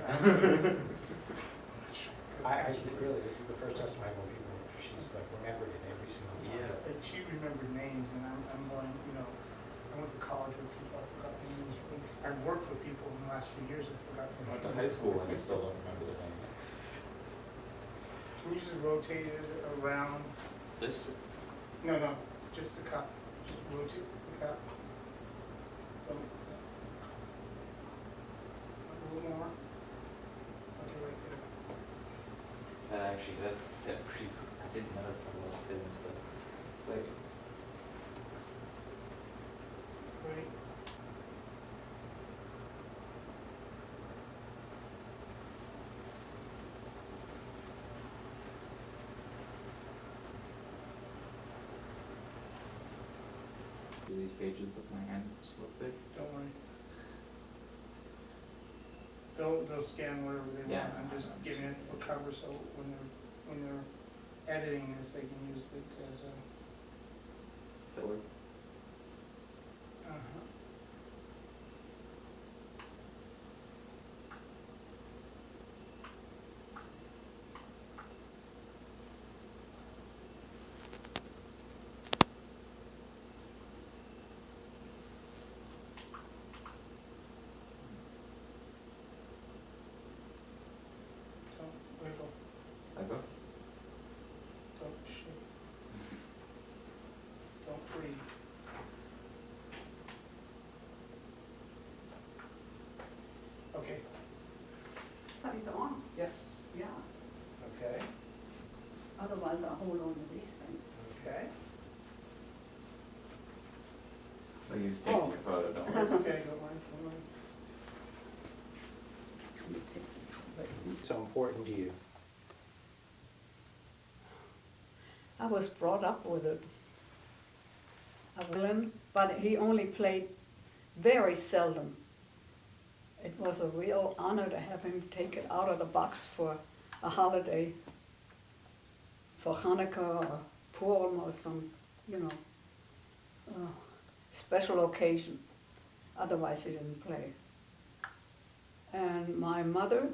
I really, this is the first testimony where people, she's like remembered it every single time. Yeah. Like, she remembered names, and I'm going, you know, I went to college with people, I forgot names. I've worked with people in the last few years, I forgot I their went to names. high school and I still don't remember the names. Can we just rotate it around? This? No, just the cup. Just rotate the cup. A little more. Okay, right there. That actually does fit pretty, I didn't notice how well it fit into the plate. Ready? Do these pages with my hand so big? Don't worry. They'll scan whatever they Yeah. want. I'm just giving it for cover, so when they're editing this, they can use it as a. Filler? Uh-huh. Don't wiggle, I go? don't shake, don't breathe. Okay. He's on. Yes. Yeah. Okay. Otherwise, I hold on to these things. Okay. Like he's taking Oh. your photo, don't That's worry. okay, don't mind, don't mind. Let me take these. So important to you. I was brought up with it. But he only played very seldom. It was a real honor to have him take it out of the box for a holiday, for Hanukkah or Purim or some, special occasion. Otherwise, he didn't play. And my mother,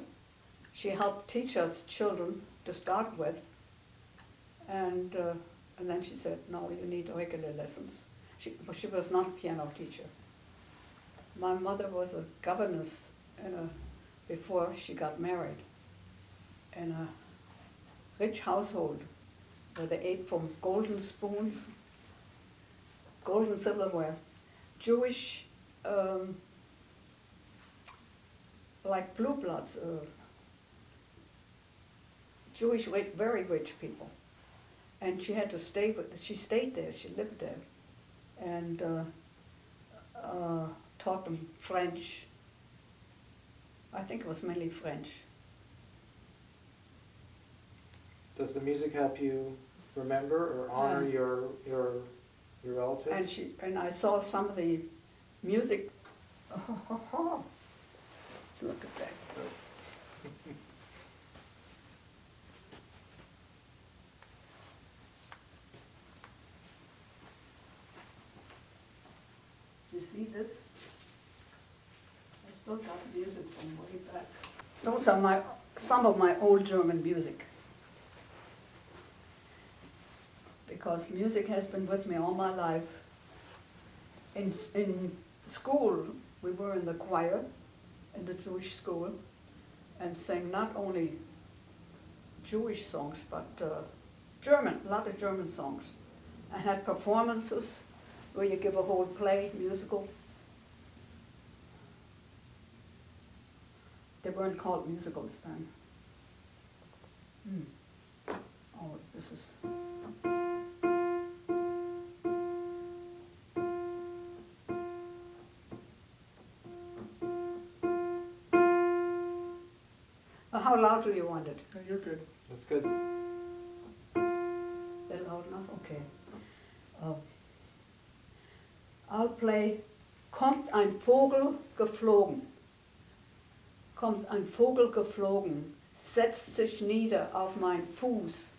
she helped teach us children to start with. And then she said, no, you need regular lessons. But she was not a piano teacher. My mother was a governess before she got married in a rich household where they ate from golden spoons, golden silverware. Jewish, like blue bloods, Jewish, very rich people. And she had to she stayed there, she lived there, and taught them French. I think it was mainly French. Does the music help you remember or honor your relatives? And I saw some of the music. Look at that. You see this? I still got music from way back. Those are some of my old German music. Because music has been with me all my life. In school, we were in the choir, in the Jewish school, and sang not only Jewish songs, but German, a lot of German songs. I had performances where you give a whole play, musical. They weren't called musicals then. Oh, this is. How loud do you want it? No, you're good. That's good. Is it loud enough? Okay. I'll play Kommt ein Vogel geflogen. Kommt ein Vogel geflogen, setzt sich nieder auf meinen Fuß.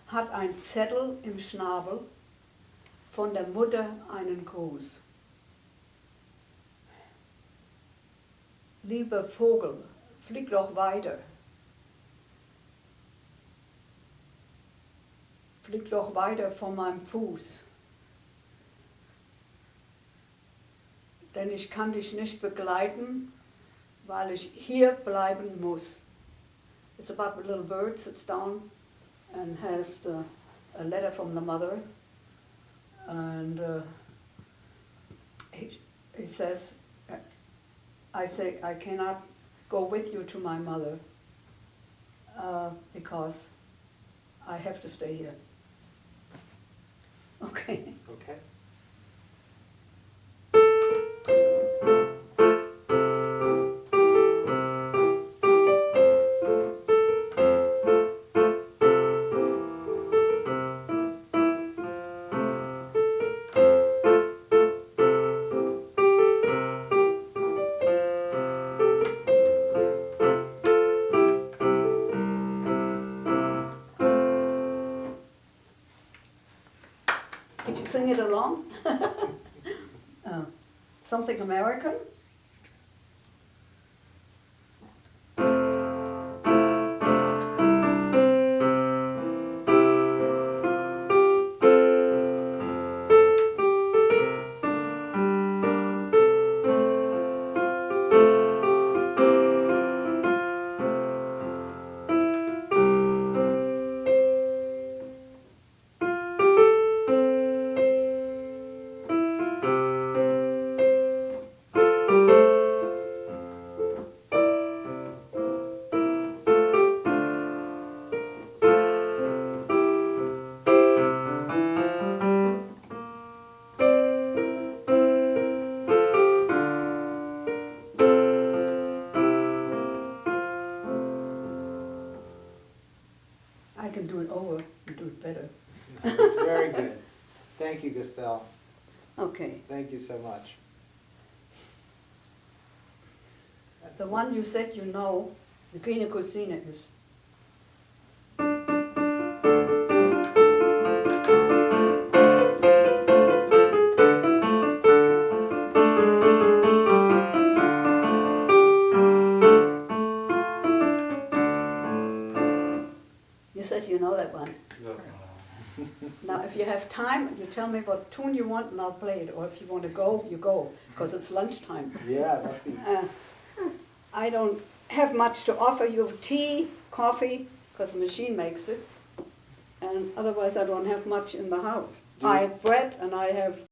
Hat ein Zettel im Schnabel, von der Mutter einen Gruß. Lieber Vogel, flieg doch weiter. Flieg doch weiter von meinem Fuß. Denn ich kann dich nicht begleiten, weil ich hier bleiben muss. It's about a little bird sits down and has a letter from the mother. And he says, I say, I cannot go with you to my mother because I have to stay here. Okay. Okay. Did you sing it along? Something American? I can do it over and do it better. That's very good. Thank you, Gustel. Okay. Thank you so much. The one you said you know, the Grüne Cousine is. You said you know that one. Now, if you have time, you tell me what tune you want and I'll play it. Or if you want to go, you go, because it's lunchtime. Yeah, it must be. I don't have much to offer you. Tea, coffee, because the machine makes it. And otherwise I don't have much in the house. I have bread and I have